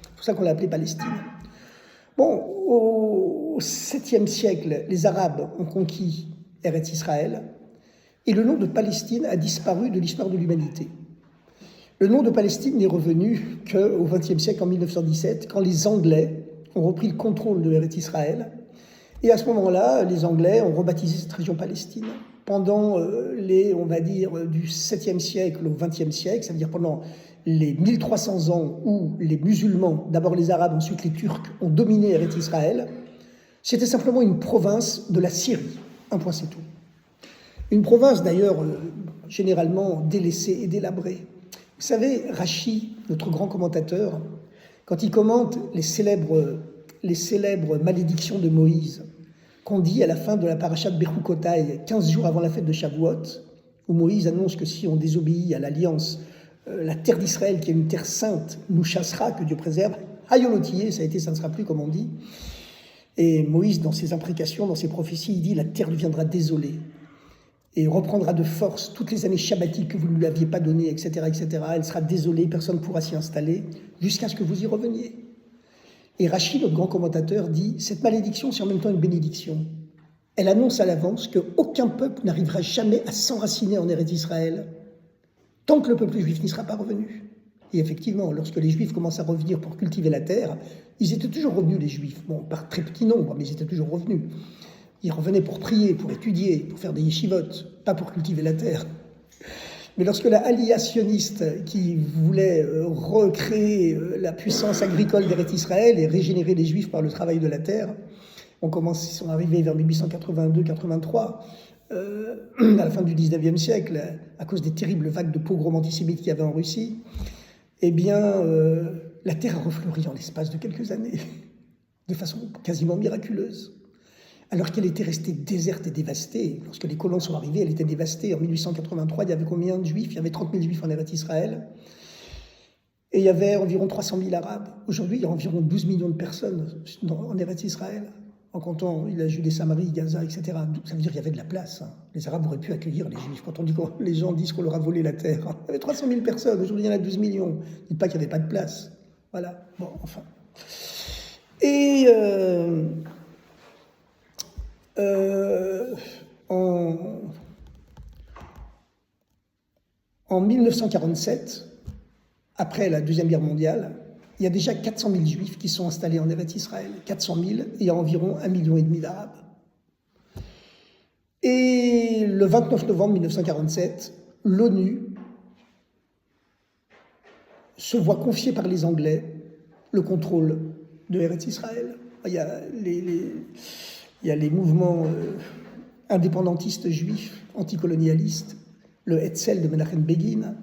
S1: C'est pour ça qu'on l'a appelé Palestine. Au 7e siècle, les Arabes ont conquis Eretz Israël, et le nom de Palestine a disparu de l'histoire de l'humanité. Le nom de Palestine n'est revenu qu'au XXe siècle, en 1917, quand les Anglais ont repris le contrôle de Eretz Israël, et à ce moment-là, les Anglais ont rebaptisé cette région Palestine. Pendant on va dire, du 7e siècle au 20e siècle, ça veut dire pendant les 1300 ans où les musulmans, d'abord les Arabes, ensuite les Turcs, ont dominé Eretz Israël, c'était simplement une province de la Syrie. Un point, c'est tout. Une province, d'ailleurs, généralement délaissée et délabrée. Vous savez, Rashi, notre grand commentateur, quand il commente les célèbres malédictions de Moïse, qu'on dit à la fin de la paracha de Bechukotai, 15 jours avant la fête de Shavuot, où Moïse annonce que si on désobéit à l'alliance, la terre d'Israël, qui est une terre sainte, nous chassera, que Dieu préserve. Ayolotier, ça ne sera plus comme on dit. Et Moïse, dans ses imprécations, dans ses prophéties, il dit « La terre deviendra désolée et reprendra de force toutes les années shabbatiques que vous ne lui aviez pas données, etc., etc. Elle sera désolée, personne ne pourra s'y installer, jusqu'à ce que vous y reveniez. » Et Rashi, notre grand commentateur, dit « Cette malédiction, c'est en même temps une bénédiction. Elle annonce à l'avance qu'aucun peuple n'arrivera jamais à s'enraciner en Eretz Israël tant que le peuple juif n'y sera pas revenu. » Et effectivement, lorsque les Juifs commencent à revenir pour cultiver la terre, ils étaient toujours revenus, les Juifs. Bon, par très petit nombre, mais ils étaient toujours revenus. Ils revenaient pour prier, pour étudier, pour faire des yeshivot, pas pour cultiver la terre. Mais lorsque la Aliyah sioniste, qui voulait recréer la puissance agricole d'Eretz Israël et régénérer les Juifs par le travail de la terre, Ils sont arrivés vers 1882-83, à la fin du 19e siècle, à cause des terribles vagues de pogroms antisémites qu'il y avait en Russie. Eh bien, la terre a refleuri en l'espace de quelques années, de façon quasiment miraculeuse. Alors qu'elle était restée déserte et dévastée, lorsque les colons sont arrivés, elle était dévastée. En 1883, il y avait combien de juifs? Il y avait 30 000 juifs en Eretz Israël. Et il y avait environ 300 000 arabes. Aujourd'hui, il y a environ 12 millions de personnes en Eretz Israël, en comptant la Judée, Samarie, Gaza, etc. Ça veut dire qu'il y avait de la place. Les Arabes auraient pu accueillir les Juifs. Quand les gens disent qu'on leur a volé la terre, il y avait 300 000 personnes. Aujourd'hui, il y en a 12 millions. Dites pas qu'il n'y avait pas de place. Voilà. Bon, enfin. Et en 1947, après la Deuxième Guerre mondiale, il y a déjà 400 000 juifs qui sont installés en Eretz Israël. 400 000, et il y a environ 1,5 million d'Arabes. Et le 29 novembre 1947, l'ONU se voit confier par les Anglais le contrôle de Eretz Israël. Il y a les mouvements indépendantistes juifs, anticolonialistes, le Hetzel de Menachem Begin,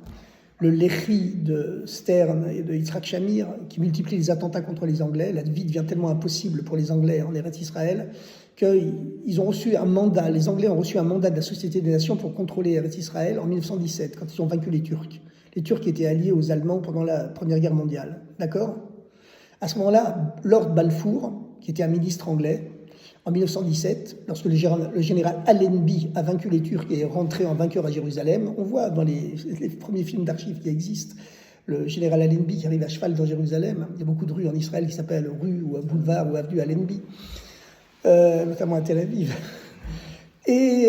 S1: le Lehi de Stern et de Yitzhak Shamir, qui multiplient les attentats contre les Anglais. La vie devient tellement impossible pour les Anglais en Eretz Israël qu'ils ont reçu un mandat, les Anglais ont reçu un mandat de la Société des Nations pour contrôler Eretz Israël en 1917, quand ils ont vaincu les Turcs. Les Turcs étaient alliés aux Allemands pendant la Première Guerre mondiale. D'accord ? À ce moment-là, Lord Balfour, qui était un ministre anglais, en 1917, lorsque le général Allenby a vaincu les Turcs et est rentré en vainqueur à Jérusalem, on voit dans les premiers films d'archives qui existent, le général Allenby qui arrive à cheval dans Jérusalem. Il y a beaucoup de rues en Israël qui s'appellent rue ou boulevard ou avenue Allenby, notamment à Tel Aviv. Et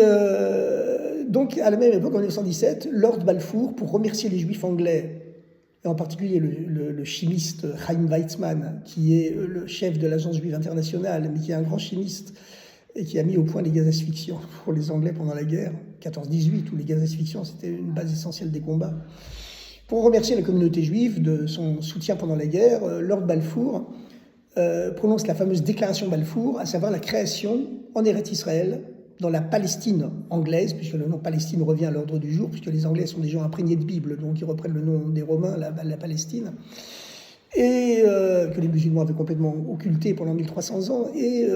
S1: donc, à la même époque, en 1917, Lord Balfour, pour remercier les Juifs anglais, et en particulier le chimiste Chaim Weizmann, qui est le chef de l'Agence juive internationale, mais qui est un grand chimiste et qui a mis au point les gaz asphyxiants pour les Anglais pendant la guerre, 14-18, où les gaz asphyxiants, c'était une base essentielle des combats. Pour remercier la communauté juive de son soutien pendant la guerre, Lord Balfour prononce la fameuse déclaration Balfour, à savoir la création en Eretz Israël, dans la Palestine anglaise, puisque le nom Palestine revient à l'ordre du jour, puisque les Anglais sont des gens imprégnés de Bible, donc ils reprennent le nom des Romains, la Palestine, et que les musulmans avaient complètement occulté pendant 1300 ans. Et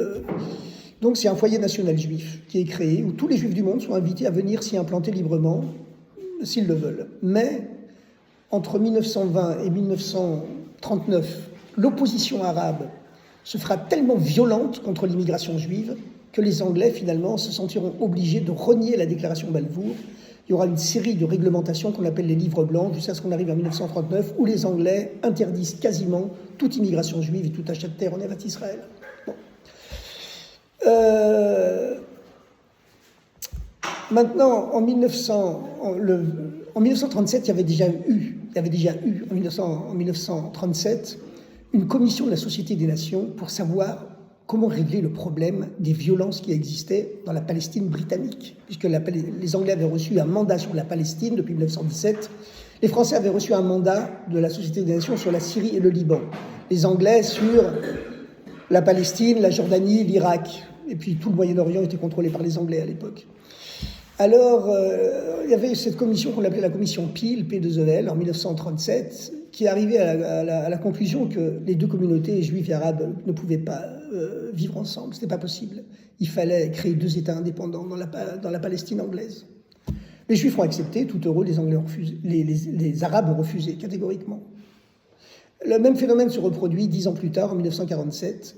S1: donc c'est un foyer national juif qui est créé, où tous les juifs du monde sont invités à venir s'y implanter librement, s'ils le veulent. Mais entre 1920 et 1939, l'opposition arabe se fera tellement violente contre l'immigration juive que les Anglais, finalement, se sentiront obligés de renier la déclaration Balfour. Il y aura une série de réglementations qu'on appelle les livres blancs, jusqu'à ce qu'on arrive en 1939, où les Anglais interdisent quasiment toute immigration juive et tout achat de terre en Eretz Israël. Bon. Maintenant, en 1937, il y avait déjà eu en 1937 une commission de la Société des Nations pour savoir comment régler le problème des violences qui existaient dans la Palestine britannique, puisque les Anglais avaient reçu un mandat sur la Palestine depuis 1917, les Français avaient reçu un mandat de la Société des Nations sur la Syrie et le Liban, les Anglais sur la Palestine, la Jordanie, l'Irak, et puis tout le Moyen-Orient était contrôlé par les Anglais à l'époque. Alors, il y avait cette commission qu'on appelait la commission Peel, P2EL, en 1937, qui arrivait à la conclusion que les deux communautés, juives et arabes, ne pouvaient pas vivre ensemble. Ce n'était pas possible. Il fallait créer deux États indépendants dans la Palestine anglaise. Les Juifs ont accepté, tout heureux, les Anglais ont refusé, les Arabes ont refusé catégoriquement. Le même phénomène se reproduit 10 ans plus tard, en 1947,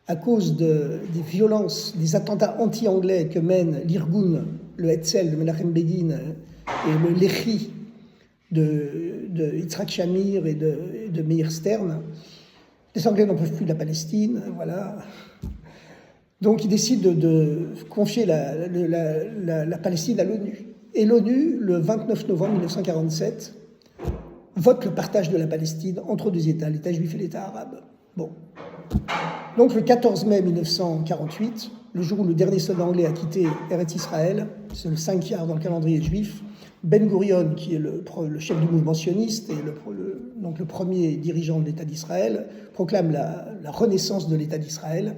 S1: à cause des violences, des attentats anti-anglais que mènent l'Irgun, le Hetzel de Menachem Begin et le Lehi de Yitzhak Shamir et de Meir Stern. Les Anglais n'en peuvent plus de la Palestine, voilà. Donc ils décident de confier la Palestine à l'ONU. Et l'ONU, le 29 novembre 1947, vote le partage de la Palestine entre deux États, l'État juif et l'État arabe. Bon. Donc le 14 mai 1948, le jour où le dernier soldat anglais a quitté Eretz Israël, c'est le 5 Iyar dans le calendrier juif, Ben Gurion, qui est le chef du mouvement sioniste et le premier dirigeant de l'État d'Israël, proclame la renaissance de l'État d'Israël.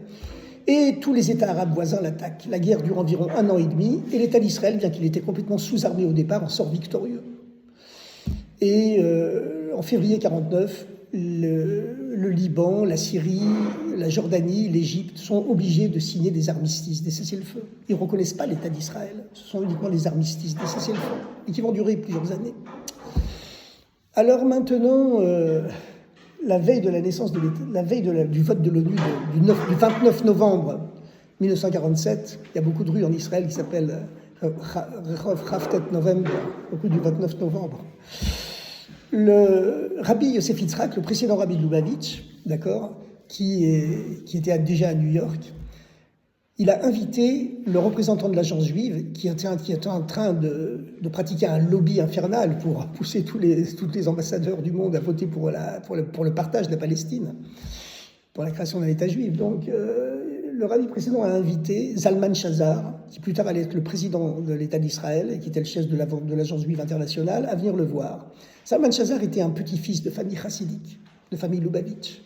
S1: Et tous les États arabes voisins l'attaquent. La guerre dure environ 1 an et demi, et l'État d'Israël, bien qu'il était complètement sous-armé au départ, en sort victorieux. Et en février 1949, le Liban, la Syrie, la Jordanie, l'Égypte sont obligés de signer des armistices, des cessez-le-feu. Ils ne reconnaissent pas l'État d'Israël. Ce sont uniquement des armistices, des cessez-le-feu, et qui vont durer plusieurs années. Alors maintenant, la veille de la naissance de l'État, la veille du vote de l'ONU du 29 novembre 1947, il y a beaucoup de rues en Israël qui s'appellent Rehov Haftet November, au coup du 29 novembre. Le rabbi Yosef Yitzhak, le précédent rabbi de Lubavitch, d'accord, qui était déjà à New York, il a invité le représentant de l'agence juive qui était en train de pratiquer un lobby infernal pour pousser tous les ambassadeurs du monde à voter pour le partage de la Palestine, pour la création d'un État juif. Donc, le rabbi précédent a invité Zalman Shazar, qui plus tard allait être le président de l'État d'Israël et qui était le chef de l'agence juive internationale, à venir le voir. Zalman Shazar était un petit-fils de famille chassidique, de famille Lubavitch.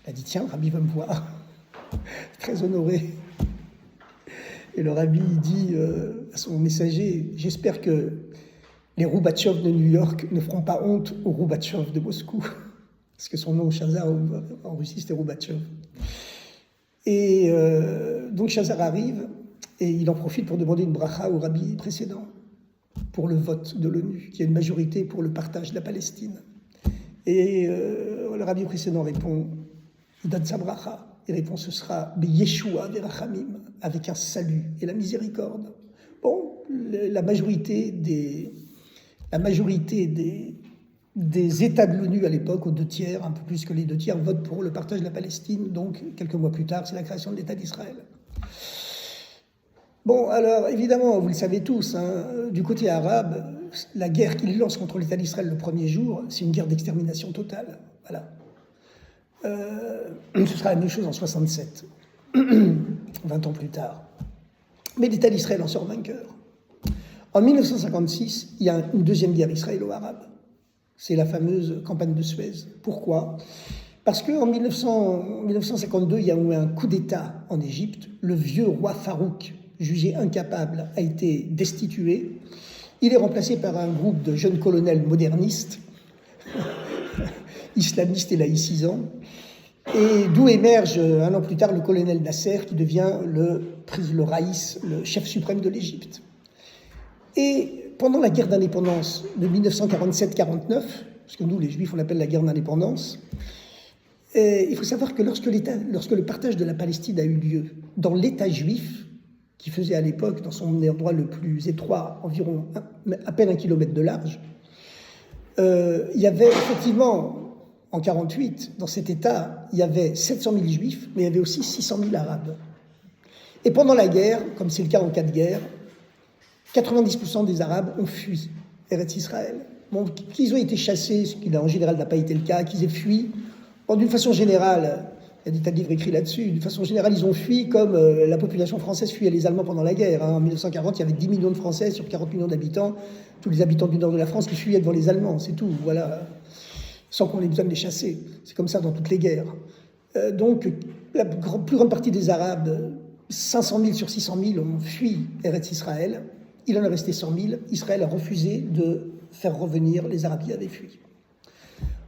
S1: Il a dit, tiens, le rabbi veut me voir. Très honoré. Et le rabbi dit à son messager, j'espère que les Roubatchov de New York ne feront pas honte aux Roubatchov de Moscou. Parce que son nom, Shazar, en Russie, c'était Roubatchov. Et donc Shazar arrive et il en profite pour demander une bracha au rabbi précédent pour le vote de l'ONU, qui a une majorité pour le partage de la Palestine. Et le rabbi précédent répond, il donne sa bracha. Il répond, ce sera Yeshua verachamim, avec un salut et la miséricorde. Bon, la majorité des États de l'ONU à l'époque, aux 2/3, un peu plus que les 2/3, votent pour le partage de la Palestine. Donc, quelques mois plus tard, c'est la création de l'État d'Israël. Bon, alors, évidemment, vous le savez tous, du côté arabe, la guerre qu'il lance contre l'État d'Israël le premier jour, c'est une guerre d'extermination totale. Voilà. Ce sera la même chose en 67, 20 ans plus tard. Mais l'État d'Israël en sort vainqueur. En 1956, il y a une deuxième guerre israélo-arabe. C'est la fameuse campagne de Suez. Pourquoi ? Parce qu'en 1952, il y a eu un coup d'État en Égypte. Le vieux roi Farouk, jugé incapable, a été destitué. Il est remplacé par un groupe de jeunes colonels modernistes, islamistes et laïcisants. Et d'où émerge un an plus tard le colonel Nasser qui devient le raïs, le chef suprême de l'Égypte. Et pendant la guerre d'indépendance de 1947-49, parce que nous les Juifs on l'appelle la guerre d'indépendance, il faut savoir que lorsque le partage de la Palestine a eu lieu dans l'État juif, qui faisait à l'époque dans son endroit le plus étroit, environ à peine 1 kilomètre de large, il y avait effectivement en 1948, dans cet État, il y avait 700 000 juifs, mais il y avait aussi 600 000 arabes. Et pendant la guerre, comme c'est le cas en cas de guerre, 90% des arabes ont fui Eretz Israël. Bon, qu'ils ont été chassés, ce qui en général n'a pas été le cas, qu'ils aient fui. Bon, d'une façon générale, il y a des tas de livres écrits là-dessus, d'une façon générale, ils ont fui comme la population française fuyait les Allemands pendant la guerre. En 1940, il y avait 10 millions de Français sur 40 millions d'habitants, tous les habitants du nord de la France qui fuyaient devant les Allemands, c'est tout, voilà. Sans qu'on ait besoin de les chasser. C'est comme ça dans toutes les guerres. Donc, la plus grande partie des Arabes, 500 000 sur 600 000, ont fui Eretz Israël. Il en est resté 100 000. Israël a refusé de faire revenir les Arabes qui avaient fui.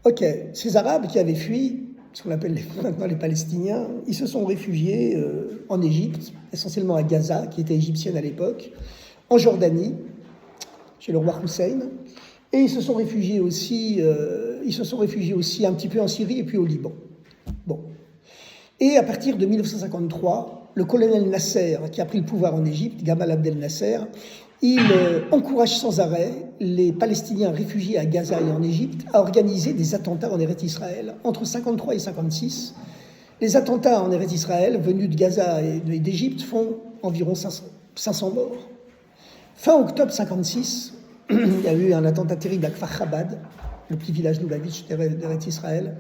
S1: Ok, ces Arabes qui avaient fui, ce qu'on appelle maintenant les Palestiniens, ils se sont réfugiés en Égypte, essentiellement à Gaza, qui était égyptienne à l'époque, en Jordanie, chez le roi Hussein, et ils se sont réfugiés aussi un petit peu en Syrie et puis au Liban. Bon. Et à partir de 1953, le colonel Nasser, qui a pris le pouvoir en Égypte, Gamal Abdel Nasser, il encourage sans arrêt les Palestiniens réfugiés à Gaza et en Égypte à organiser des attentats en Eretz Israël. Entre 1953 et 1956, les attentats en Eretz Israël venus de Gaza et d'Égypte font environ 500 morts. Fin octobre 1956, il y a eu un attentat terrible à Kfar Chabad, le petit village Lubavitch d'Eretz Israël.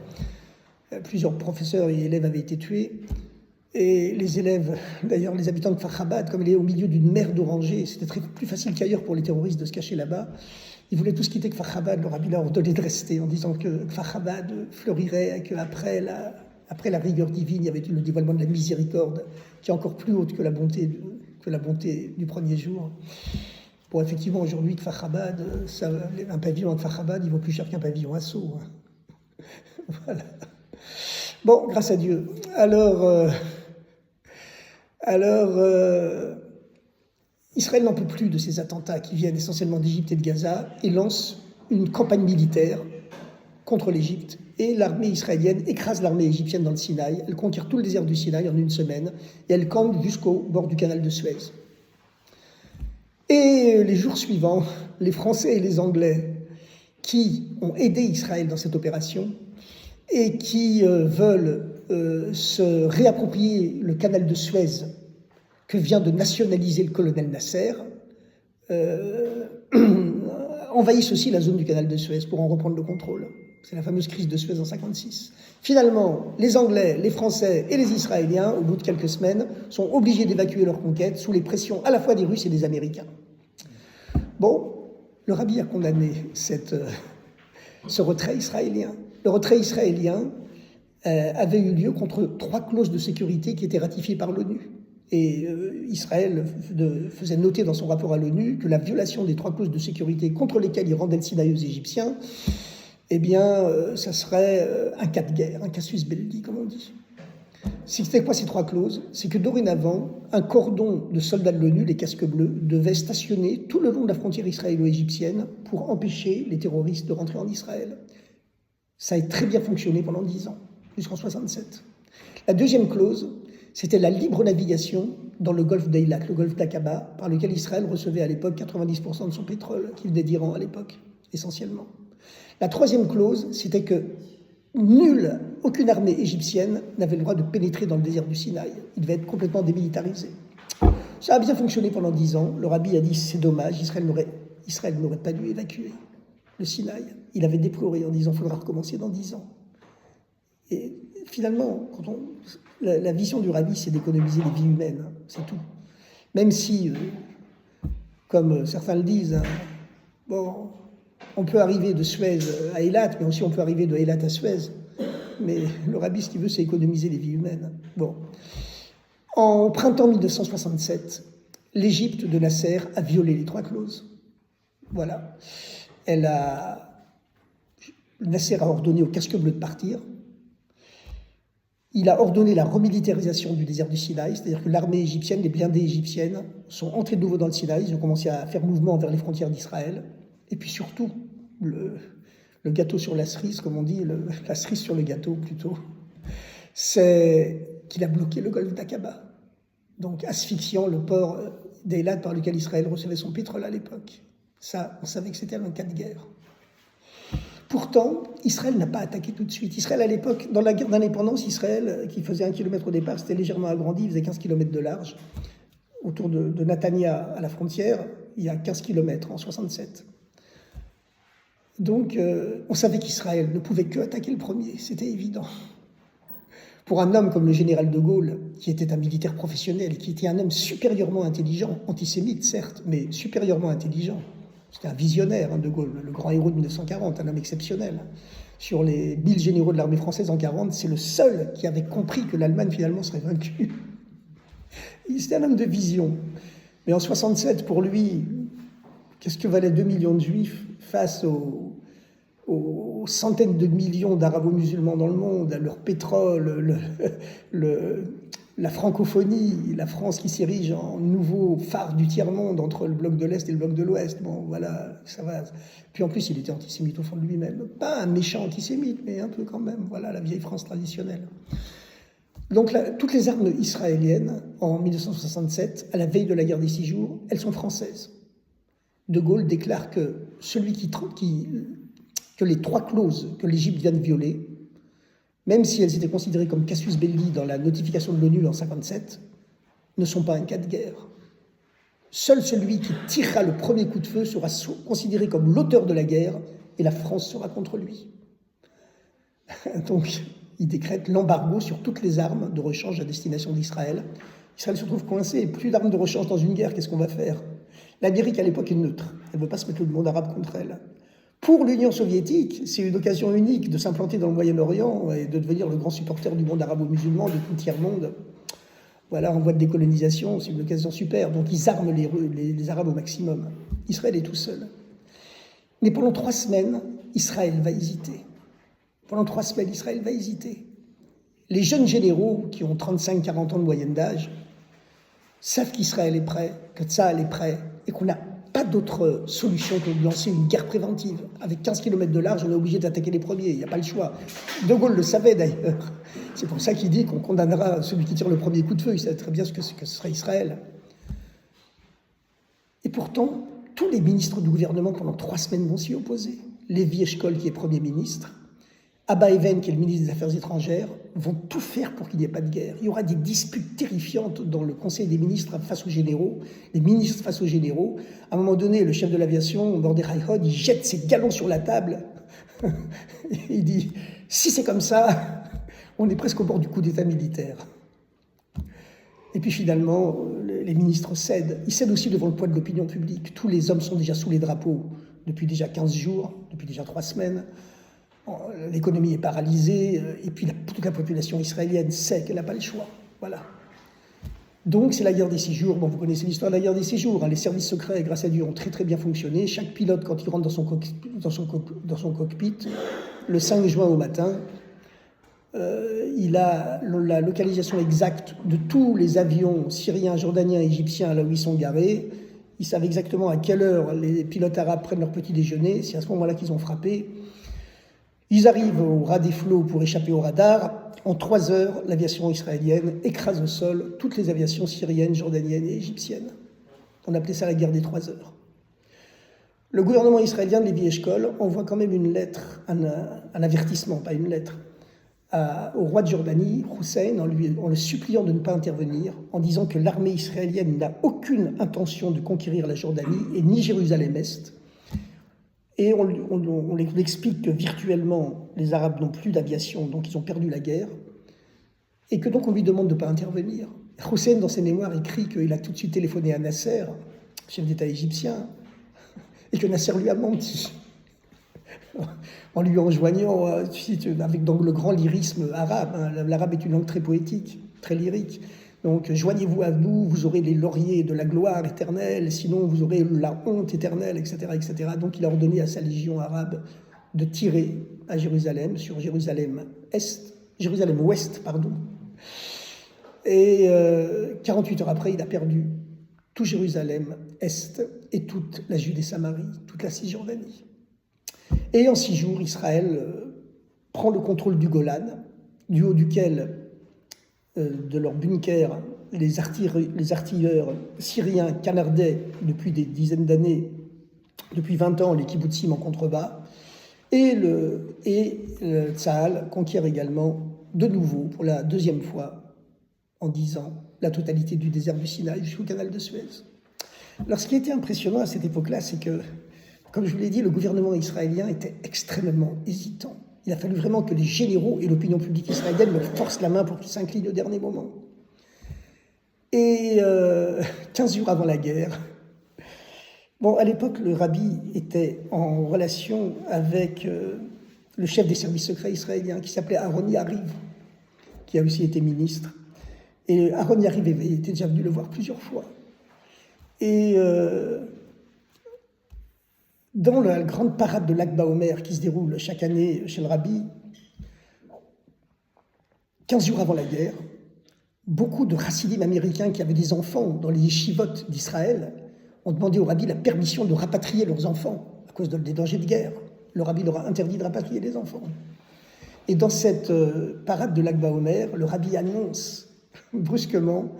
S1: Plusieurs professeurs et élèves avaient été tués. Et les élèves, d'ailleurs les habitants de Kfar Chabad, comme il est au milieu d'une mer d'orangers, c'était plus facile qu'ailleurs pour les terroristes de se cacher là-bas. Ils voulaient tous quitter Kfar Chabad, le rabbi leur ordonné de rester en disant que Kfar Chabad fleurirait, qu'après Après la rigueur divine, il y avait le dévoilement de la miséricorde, qui est encore plus haute que la bonté du premier jour. Bon, effectivement, aujourd'hui, Kfar Chabad, un pavillon à Kfar Chabad, il vaut plus cher qu'un pavillon à Sceaux. Voilà. Bon, grâce à Dieu. Alors, Israël n'en peut plus de ces attentats qui viennent essentiellement d'Égypte et de Gaza et lance une campagne militaire contre l'Égypte. Et l'armée israélienne écrase l'armée égyptienne dans le Sinaï. Elle conquiert tout le désert du Sinaï en une semaine et elle campe jusqu'au bord du canal de Suez. Et les jours suivants, les Français et les Anglais qui ont aidé Israël dans cette opération et qui veulent se réapproprier le canal de Suez que vient de nationaliser le colonel Nasser, envahissent aussi la zone du canal de Suez pour en reprendre le contrôle. C'est la fameuse crise de Suez en 1956. Finalement, les Anglais, les Français et les Israéliens, au bout de quelques semaines, sont obligés d'évacuer leur conquête sous les pressions à la fois des Russes et des Américains. Bon, le Rabbi a condamné ce retrait israélien. Le retrait israélien avait eu lieu contre 3 clauses de sécurité qui étaient ratifiées par l'ONU. Et Israël faisait noter dans son rapport à l'ONU que la violation des 3 clauses de sécurité contre lesquelles il rendait le Sinaï aux Égyptiens, eh bien, ça serait un cas de guerre, un casus belli, comme on dit. C'était quoi ces 3 clauses? C'est que dorénavant, un cordon de soldats de l'ONU, les casques bleus, devait stationner tout le long de la frontière israélo-égyptienne pour empêcher les terroristes de rentrer en Israël. Ça a très bien fonctionné pendant 10 ans, jusqu'en 1967. La deuxième clause, c'était la libre navigation dans le golfe d'Eilat, le golfe d'Aqaba, par lequel Israël recevait à l'époque 90% de son pétrole, qui venait d'Iran à l'époque, essentiellement. La troisième clause, c'était que aucune armée égyptienne n'avait le droit de pénétrer dans le désert du Sinaï. Il devait être complètement démilitarisé. Ça a bien fonctionné pendant 10 ans. Le Rabbi a dit c'est dommage, Israël n'aurait pas dû évacuer le Sinaï. Il avait déploré en disant qu'il faudra recommencer dans 10 ans. Et finalement, la vision du Rabbi, c'est d'économiser les vies humaines, c'est tout. Même si, comme certains le disent, bon, on peut arriver de Suez à Eilat, mais aussi on peut arriver de Eilat à Suez. Mais le Rabbi, ce qu'il veut, c'est économiser les vies humaines. Bon. En printemps 1967, l'Égypte de Nasser a violé les 3 clauses. Voilà. Nasser a ordonné aux casques bleus de partir. Il a ordonné la remilitarisation du désert du Sinaï, c'est-à-dire que l'armée égyptienne, les blindés égyptiennes, sont entrés de nouveau dans le Sinaï, ils ont commencé à faire mouvement vers les frontières d'Israël. Et puis surtout, le gâteau sur la cerise, comme on dit, la cerise sur le gâteau plutôt, c'est qu'il a bloqué le golfe d'Aqaba, donc asphyxiant le port d'Eilat par lequel Israël recevait son pétrole à l'époque. Ça, on savait que c'était un cas de guerre. Pourtant, Israël n'a pas attaqué tout de suite. Israël, à l'époque, dans la guerre d'indépendance, Israël, qui faisait 1 kilomètre au départ, c'était légèrement agrandi, il faisait 15 km de large. Autour de Natania, à la frontière, il y a 15 km en 1967. Donc, on savait qu'Israël ne pouvait que attaquer le premier, c'était évident. Pour un homme comme le général de Gaulle, qui était un militaire professionnel, qui était un homme supérieurement intelligent, antisémite certes, mais supérieurement intelligent. C'était un visionnaire, de Gaulle, le grand héros de 1940, un homme exceptionnel. Sur les 1000 généraux de l'armée française en 1940, c'est le seul qui avait compris que l'Allemagne finalement serait vaincue. C'était un homme de vision. Mais en 1967, pour lui, qu'est-ce que valaient 2 millions de juifs face aux centaines de millions d'arabo-musulmans dans le monde, à leur pétrole, la francophonie, la France qui s'érige en nouveau phare du tiers-monde entre le bloc de l'Est et le bloc de l'Ouest. Bon, voilà, ça va. Puis en plus, il était antisémite au fond de lui-même. Pas un méchant antisémite, mais un peu quand même. Voilà, la vieille France traditionnelle. Donc, toutes les armes israéliennes, en 1967, à la veille de la guerre des 6 jours, elles sont françaises. De Gaulle déclare que que les 3 clauses que l'Égypte vient de violer, même si elles étaient considérées comme casus belli dans la notification de l'ONU en 1957, ne sont pas un cas de guerre. Seul celui qui tirera le premier coup de feu sera considéré comme l'auteur de la guerre et la France sera contre lui. Donc, il décrète l'embargo sur toutes les armes de rechange à destination d'Israël. Israël se trouve coincé, plus d'armes de rechange dans une guerre, qu'est-ce qu'on va faire? L'Amérique, à l'époque, est neutre. Elle ne veut pas se mettre le monde arabe contre elle. Pour l'Union soviétique, c'est une occasion unique de s'implanter dans le Moyen-Orient et de devenir le grand supporter du monde arabo-musulman, de tout le tiers-monde. Voilà, en voie de décolonisation, c'est une occasion super. Donc ils arment les Arabes au maximum. Israël est tout seul. Mais pendant 3 semaines, Israël va hésiter. Pendant 3 semaines, Israël va hésiter. Les jeunes généraux, qui ont 35-40 ans de moyenne d'âge, savent qu'Israël est prêt, que Tsahal est prêt, et qu'on n'a pas d'autre solution que de lancer une guerre préventive. Avec 15 km de large, on est obligé d'attaquer les premiers, il n'y a pas le choix. De Gaulle le savait d'ailleurs. C'est pour ça qu'il dit qu'on condamnera celui qui tire le premier coup de feu, il savait très bien ce que ce serait Israël. Et pourtant, tous les ministres du gouvernement pendant 3 semaines vont s'y opposer. Lévi Eshkol, qui est Premier ministre, Abba Even, qui est le ministre des Affaires étrangères, vont tout faire pour qu'il n'y ait pas de guerre. Il y aura des disputes terrifiantes dans le Conseil des ministres face aux généraux, les ministres face aux généraux. À un moment donné, le chef de l'aviation, Mordechai Hod, il jette ses galons sur la table. Il dit « Si c'est comme ça, on est presque au bord du coup d'État militaire. » Et puis finalement, les ministres cèdent. Ils cèdent aussi devant le poids de l'opinion publique. Tous les hommes sont déjà sous les drapeaux depuis déjà 15 jours, depuis déjà 3 semaines. L'économie est paralysée, et puis toute la population israélienne sait qu'elle n'a pas le choix. Voilà. Donc c'est la guerre des 6 jours. Bon, vous connaissez l'histoire de la guerre des 6 jours. Hein. Les services secrets, grâce à Dieu, ont très très bien fonctionné. Chaque pilote, quand il rentre dans son cockpit, le 5 juin au matin, il a la localisation exacte de tous les avions syriens, jordaniens, égyptiens là où ils sont garés. Ils savent exactement à quelle heure les pilotes arabes prennent leur petit déjeuner. C'est à ce moment-là qu'ils ont frappé. Ils arrivent au ras des flots pour échapper au radar. En 3 heures, l'aviation israélienne écrase au sol toutes les aviations syriennes, jordaniennes et égyptiennes. On appelait ça la guerre des 3 heures. Le gouvernement israélien de Lévi Eshkol envoie quand même une lettre, un avertissement, pas une lettre, au roi de Jordanie, Hussein, en le suppliant de ne pas intervenir, en disant que l'armée israélienne n'a aucune intention de conquérir la Jordanie et ni Jérusalem-Est. Et on explique que virtuellement, les Arabes n'ont plus d'aviation, donc ils ont perdu la guerre, et que donc on lui demande de ne pas intervenir. Hussein, dans ses mémoires, écrit qu'il a tout de suite téléphoné à Nasser, chef d'État égyptien, et que Nasser lui a menti, en lui enjoignant, avec donc le grand lyrisme arabe, hein, l'arabe est une langue très poétique, très lyrique, donc joignez-vous à nous, vous aurez les lauriers de la gloire éternelle, sinon vous aurez la honte éternelle, etc., etc. Donc il a ordonné à sa légion arabe de tirer à Jérusalem, sur Jérusalem-Ouest, pardon. Et 48 heures après, il a perdu tout Jérusalem-Est et toute la Judée-Samarie, toute la Cisjordanie. Et en 6 jours, Israël prend le contrôle du Golan, du haut duquel de leur bunker, les artilleurs syriens canardaient depuis des dizaines d'années, depuis 20 ans, les kibbutzim en contrebas, et le Tsahal conquiert également de nouveau, pour la 2e fois en 10 ans, la totalité du désert du Sinaï jusqu'au canal de Suez. Alors ce qui était impressionnant à cette époque-là, c'est que, comme je vous l'ai dit, le gouvernement israélien était extrêmement hésitant. Il a fallu vraiment que les généraux et l'opinion publique israélienne leur forcent la main pour qu'ils s'inclinent au dernier moment. Et 15 jours avant la guerre, bon, à l'époque, le rabbi était en relation avec le chef des services secrets israéliens qui s'appelait Aaron Yariv, qui a aussi été ministre. Et Aaron Yariv était déjà venu le voir plusieurs fois. Et dans la grande parade de l'Akba Omer qui se déroule chaque année chez le rabbi, 15 jours avant la guerre, beaucoup de chassidim américains qui avaient des enfants dans les yeshivot d'Israël ont demandé au rabbi la permission de rapatrier leurs enfants à cause des dangers de guerre. Le rabbi leur a interdit de rapatrier les enfants. Et dans cette parade de l'Akba Omer, le rabbi annonce brusquement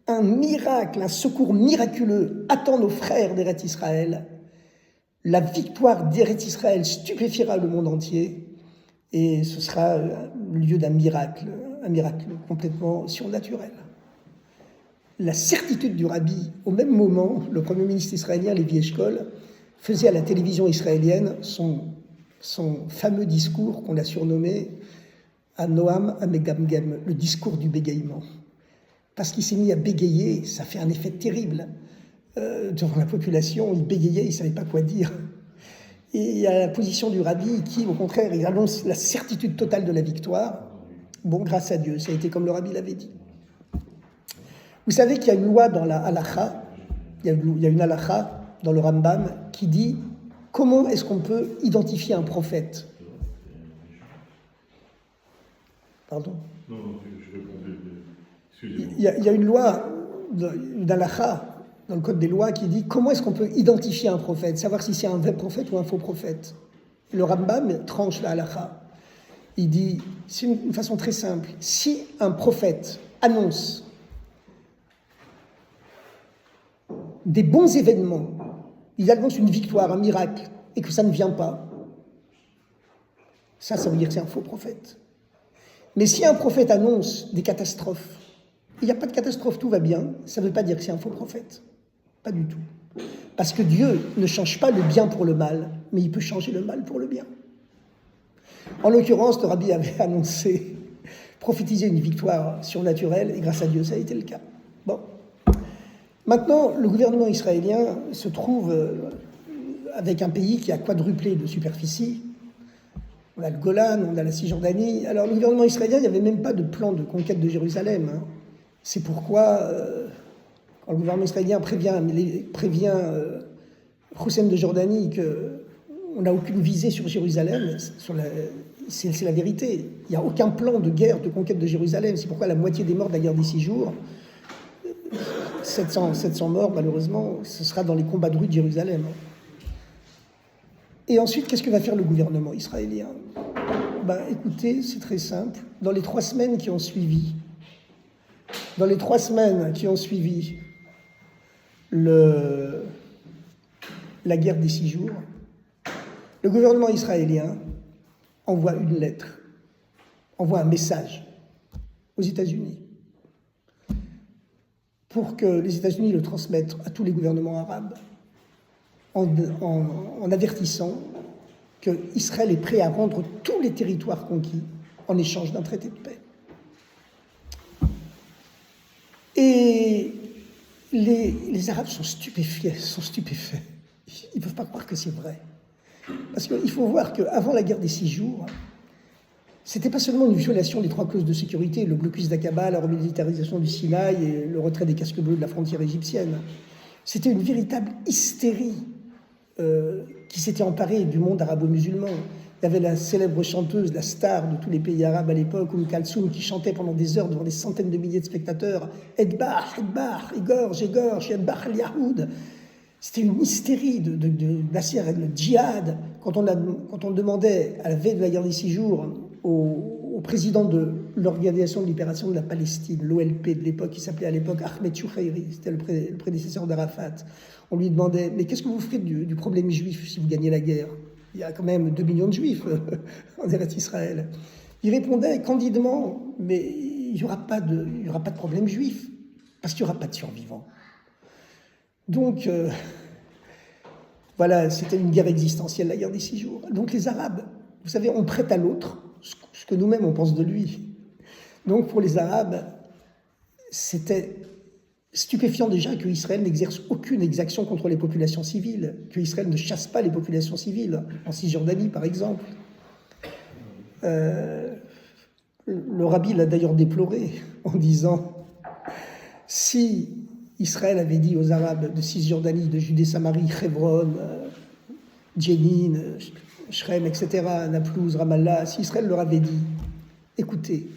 S1: un miracle, un secours miraculeux attend nos frères d'Eretz Israël. La victoire d'Eretz Israël stupéfiera le monde entier et ce sera le lieu d'un miracle, un miracle complètement surnaturel. La certitude du rabbi, au même moment, le Premier ministre israélien, Lévi Eshkol, faisait à la télévision israélienne son fameux discours qu'on a surnommé Noam Amegamgem, le discours du bégaiement. Parce qu'il s'est mis à bégayer, ça fait un effet terrible. Devant la population, il bégayait, il ne savait pas quoi dire. Et il y a la position du rabbi qui, au contraire, il annonce la certitude totale de la victoire. Bon, grâce à Dieu, ça a été comme le rabbi l'avait dit. Vous savez qu'il y a une loi dans la halakha, il y a une halakha dans le Rambam qui dit comment est-ce qu'on peut identifier un prophète. Pardon.
S3: Non, je répondais. Excusez-moi.
S1: Il y a une loi d'halakha dans le code des lois qui dit comment est-ce qu'on peut identifier un prophète, savoir si c'est un vrai prophète ou un faux prophète. Le Rambam tranche la halakha. Il dit, c'est une façon très simple, si un prophète annonce des bons événements, il annonce une victoire, un miracle, et que ça ne vient pas, ça veut dire que c'est un faux prophète. Mais si un prophète annonce des catastrophes, il n'y a pas de catastrophe, tout va bien, ça ne veut pas dire que c'est un faux prophète. Pas du tout. Parce que Dieu ne change pas le bien pour le mal, mais il peut changer le mal pour le bien. En l'occurrence, le rabbi avait annoncé, prophétisé une victoire surnaturelle, et grâce à Dieu, ça a été le cas. Bon. Maintenant, le gouvernement israélien se trouve avec un pays qui a quadruplé de superficie. On a le Golan, on a la Cisjordanie. Alors, le gouvernement israélien, il n'y avait même pas de plan de conquête de Jérusalem. C'est pourquoi, quand le gouvernement israélien prévient Hussein de Jordanie qu'on n'a aucune visée sur Jérusalem, c'est la vérité. Il n'y a aucun plan de guerre, de conquête de Jérusalem. C'est pourquoi la moitié des morts de la guerre des 6 jours, 700 morts, malheureusement, ce sera dans les combats de rue de Jérusalem. Et ensuite, qu'est-ce que va faire le gouvernement israélien ? Écoutez, c'est très simple. Dans les 3 semaines qui ont suivi, la guerre des 6 jours, le gouvernement israélien envoie une lettre, envoie un message aux États-Unis pour que les États-Unis le transmettent à tous les gouvernements arabes en avertissant qu'Israël est prêt à rendre tous les territoires conquis en échange d'un traité de paix. Et les Arabes sont stupéfaits. Ils ne peuvent pas croire que c'est vrai. Parce qu'il faut voir qu'avant la guerre des 6 jours, c'était pas seulement une violation des 3 clauses de sécurité, le blocus d'Aqaba, la remilitarisation du Sinaï et le retrait des casques bleus de la frontière égyptienne. C'était une véritable hystérie qui s'était emparée du monde arabo-musulman. Il y avait la célèbre chanteuse, la star de tous les pays arabes à l'époque, Kalsoum, qui chantait pendant des heures devant des centaines de milliers de spectateurs. Edbah, égorge, Edbah al-Yahoud. C'était une hystérie de Nasser, le djihad. Quand on demandait, à la veille de la guerre des 6 jours, au président de l'Organisation de libération de la Palestine, l'OLP de l'époque, qui s'appelait à l'époque Ahmed Chouhairi, c'était le prédécesseur d'Arafat, on lui demandait « Mais qu'est-ce que vous ferez du problème juif si vous gagnez la guerre ? Il y a quand même 2 millions de juifs en Eretz Israël. » Il répondait candidement « Mais il n'y aura pas de problème juif, parce qu'il n'y aura pas de survivants. » Donc, voilà, c'était une guerre existentielle, la guerre des 6 jours. Donc les Arabes, vous savez, on prête à l'autre ce que nous-mêmes on pense de lui. Donc pour les Arabes, c'était stupéfiant déjà qu'Israël n'exerce aucune exaction contre les populations civiles, qu'Israël ne chasse pas les populations civiles, en Cisjordanie par exemple. Le rabbi l'a d'ailleurs déploré en disant « Si Israël avait dit aux Arabes de Cisjordanie, de Judée-Samarie, Hebron, Jenin, Shrem, etc., Naplouse, Ramallah, si Israël leur avait dit « Écoutez »,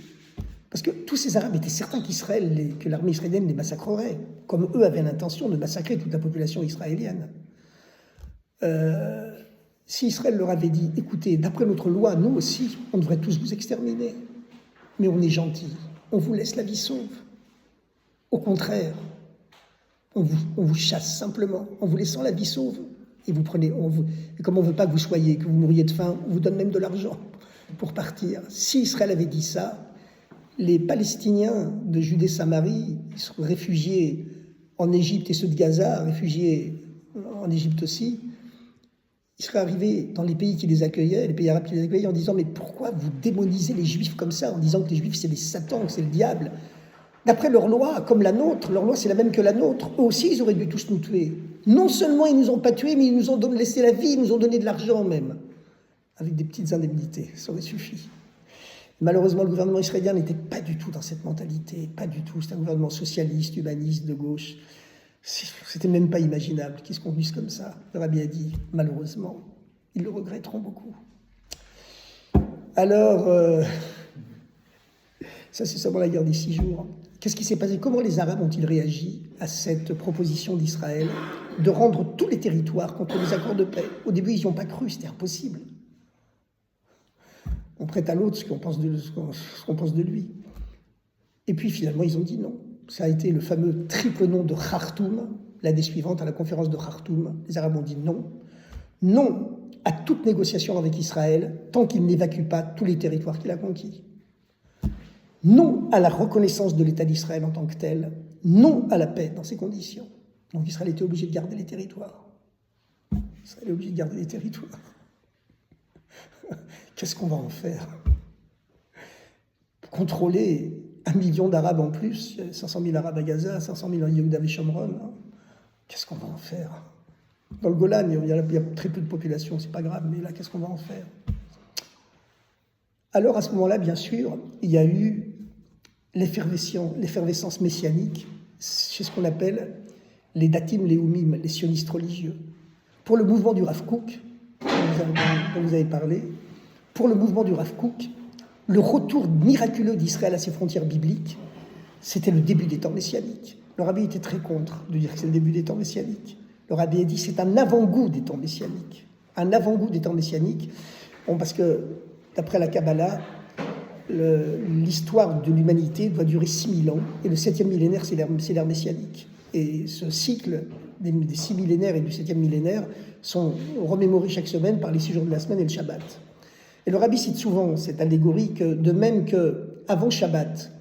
S1: parce que tous ces Arabes étaient certains que l'armée israélienne les massacrerait, comme eux avaient l'intention de massacrer toute la population israélienne. Si Israël leur avait dit « Écoutez, d'après notre loi, nous aussi, on devrait tous vous exterminer, mais on est gentils, on vous laisse la vie sauve. Au contraire, on vous chasse simplement, en vous laissant la vie sauve. Et et comme on ne veut pas que vous soyez, que vous mouriez de faim, on vous donne même de l'argent pour partir. » Si Israël avait dit ça, les Palestiniens de Judée-Samarie, ils sont réfugiés en Égypte, et ceux de Gaza, réfugiés en Égypte aussi, ils seraient arrivés dans les pays qui les accueillaient, les pays arabes qui les accueillaient, en disant « Mais pourquoi vous démonisez les Juifs comme ça, en disant que les Juifs c'est des satans, que c'est le diable ?» D'après leur loi, comme la nôtre, leur loi c'est la même que la nôtre. Eux aussi, ils auraient dû tous nous tuer. Non seulement ils ne nous ont pas tués, mais ils nous ont laissé la vie, ils nous ont donné de l'argent même, avec des petites indemnités, ça aurait suffi. Malheureusement, le gouvernement israélien n'était pas du tout dans cette mentalité, pas du tout. C'est un gouvernement socialiste, humaniste, de gauche. C'était même pas imaginable qu'ils se conduisent comme ça. Le rabbi a dit, malheureusement, ils le regretteront beaucoup. Alors, ça c'est seulement la guerre des 6 jours. Qu'est-ce qui s'est passé? Comment les Arabes ont-ils réagi à cette proposition d'Israël de rendre tous les territoires contre les accords de paix? Au début, ils n'y ont pas cru, c'était impossible. On prête à l'autre ce qu'on pense de lui. Et puis finalement, ils ont dit non. Ça a été le fameux triple non de Khartoum, l'année suivante, à la conférence de Khartoum. Les Arabes ont dit non. Non à toute négociation avec Israël tant qu'il n'évacue pas tous les territoires qu'il a conquis. Non à la reconnaissance de l'État d'Israël en tant que tel. Non à la paix dans ces conditions. Donc Israël était obligé de garder les territoires. Israël est obligé de garder les territoires. Qu'est-ce qu'on va en faire? Contrôler 1 million d'Arabes en plus, 500 000 Arabes à Gaza, 500 000 à Yehuda et Shomron, qu'est-ce qu'on va en faire? Dans le Golan, il y a très peu de population, c'est pas grave, mais là, qu'est-ce qu'on va en faire? Alors, à ce moment-là, bien sûr, il y a eu l'effervescence messianique, c'est ce qu'on appelle les datim leumim, les sionistes religieux. Pour le mouvement du Rav Kook, dont vous avez parlé, pour le mouvement du Rav Kook, le retour miraculeux d'Israël à ses frontières bibliques, c'était le début des temps messianiques. Le rabbi était très contre de dire que c'est le début des temps messianiques. Le rabbi a dit que c'est un avant-goût des temps messianiques. Un avant-goût des temps messianiques, parce que, d'après la Kabbalah, l'histoire de l'humanité doit durer 6000 ans, et le 7e millénaire, c'est l'ère messianique. Et ce cycle des 6 millénaires et du 7e millénaire sont remémorés chaque semaine par les 6 jours de la semaine et le Shabbat. Et le rabbi cite souvent cette allégorie que, de même qu'avant Shabbat,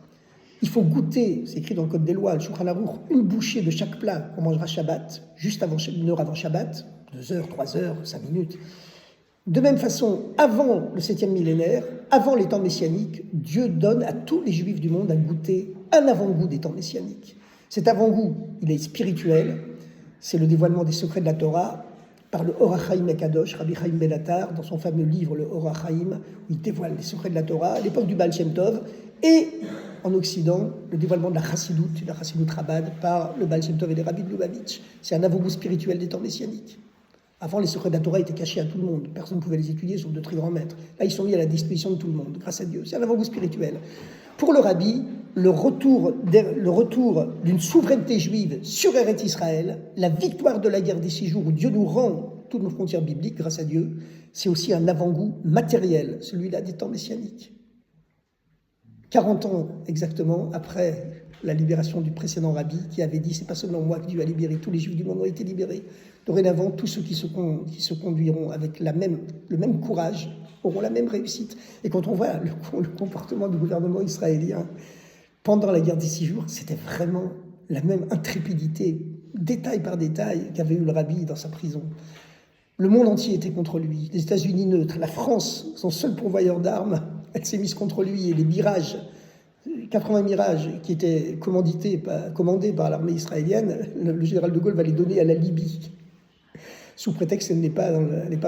S1: il faut goûter, c'est écrit dans le Code des lois, le Shulchan Aruch, une bouchée de chaque plat qu'on mangera Shabbat, juste avant, 1 heure avant Shabbat, 2 heures, 3 heures, 5 minutes. De même façon, avant le 7e millénaire, avant les temps messianiques, Dieu donne à tous les juifs du monde à goûter un avant-goût des temps messianiques. Cet avant-goût, il est spirituel, c'est le dévoilement des secrets de la Torah, par le Or HaChaim Kadosh, Rabbi Chaim Ben Attar, dans son fameux livre, le Or HaChaim, où il dévoile les secrets de la Torah, à l'époque du Baal Shem Tov, et en Occident, le dévoilement de la Chassidut Rabbad, par le Baal Shem Tov et les rabbis de Lubavitch. C'est un avant-goût spirituel des temps messianiques. Avant, les secrets de la Torah étaient cachés à tout le monde. Personne ne pouvait les étudier, sauf de très grands maîtres. Là, ils sont mis à la disposition de tout le monde, grâce à Dieu. C'est un avant-goût spirituel. Pour le rabbi, le retour d'une souveraineté juive sur Eretz Israël, la victoire de la guerre des 6 jours où Dieu nous rend toutes nos frontières bibliques, grâce à Dieu, c'est aussi un avant-goût matériel, celui-là des temps messianiques. 40 ans exactement après la libération du précédent rabbi qui avait dit « c'est pas seulement moi que Dieu a libéré, tous les juifs du monde ont été libérés ». Dorénavant, tous ceux qui se conduiront avec le même courage auront la même réussite. Et quand on voit le comportement du gouvernement israélien pendant la guerre des 6 jours, c'était vraiment la même intrépidité, détail par détail, qu'avait eu le rabbi dans sa prison. Le monde entier était contre lui, les États-Unis neutres, la France, son seul pourvoyeur d'armes, elle s'est mise contre lui, et les Mirages, 80 Mirages qui étaient commandés par l'armée israélienne, le général de Gaulle va les donner à la Libye, sous prétexte qu'elle n'est pas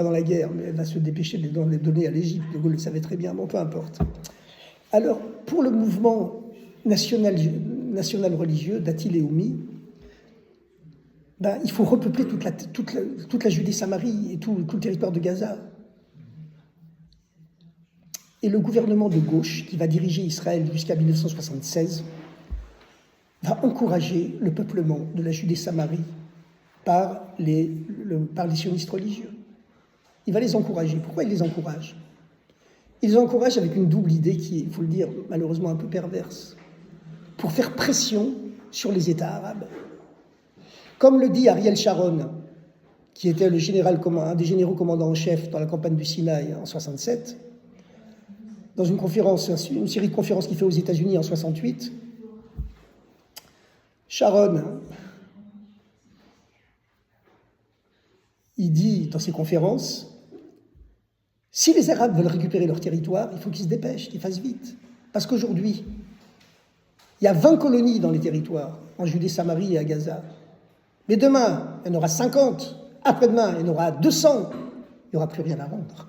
S1: dans la guerre, mais elle va se dépêcher de les donner à l'Égypte. De Gaulle le savait très bien, bon, peu importe. Alors, pour le mouvement national religieux Dati Leumi, il faut repeupler toute la Judée-Samarie et tout le territoire de Gaza. Et le gouvernement de gauche, qui va diriger Israël jusqu'à 1976, va encourager le peuplement de la Judée-Samarie par les sionistes religieux. Il va les encourager. Pourquoi il les encourage? Il les encourage avec une double idée qui est, il faut le dire, malheureusement un peu perverse, pour faire pression sur les États arabes. Comme le dit Ariel Sharon, qui était un des généraux commandants en chef dans la campagne du Sinaï en 67, dans une série de conférences qu'il fait aux États-Unis en 68, Sharon, il dit dans ses conférences, si les Arabes veulent récupérer leur territoire, il faut qu'ils se dépêchent, qu'ils fassent vite. Parce qu'aujourd'hui, il y a 20 colonies dans les territoires, en Judée-Samarie et à Gaza. Mais demain, il y en aura 50. Après-demain, il y en aura 200. Il n'y aura plus rien à rendre.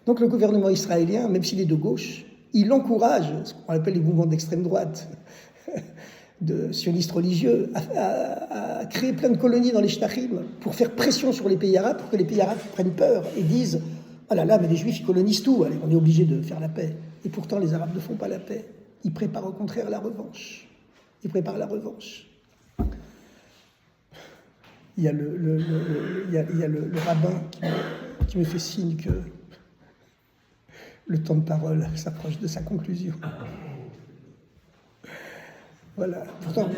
S1: Donc le gouvernement israélien, même s'il est de gauche, il encourage ce qu'on appelle les mouvements d'extrême droite, de sionistes religieux, à créer plein de colonies dans les Shtachim pour faire pression sur les pays arabes, pour que les pays arabes prennent peur et disent « Oh là là, mais les Juifs, ils colonisent tout, allez, on est obligé de faire la paix. » Et pourtant, les Arabes ne font pas la paix. Ils préparent au contraire la revanche. Ils préparent la revanche. Il y a le rabbin qui me fait signe que le temps de parole s'approche de sa conclusion. Voilà. Pourtant.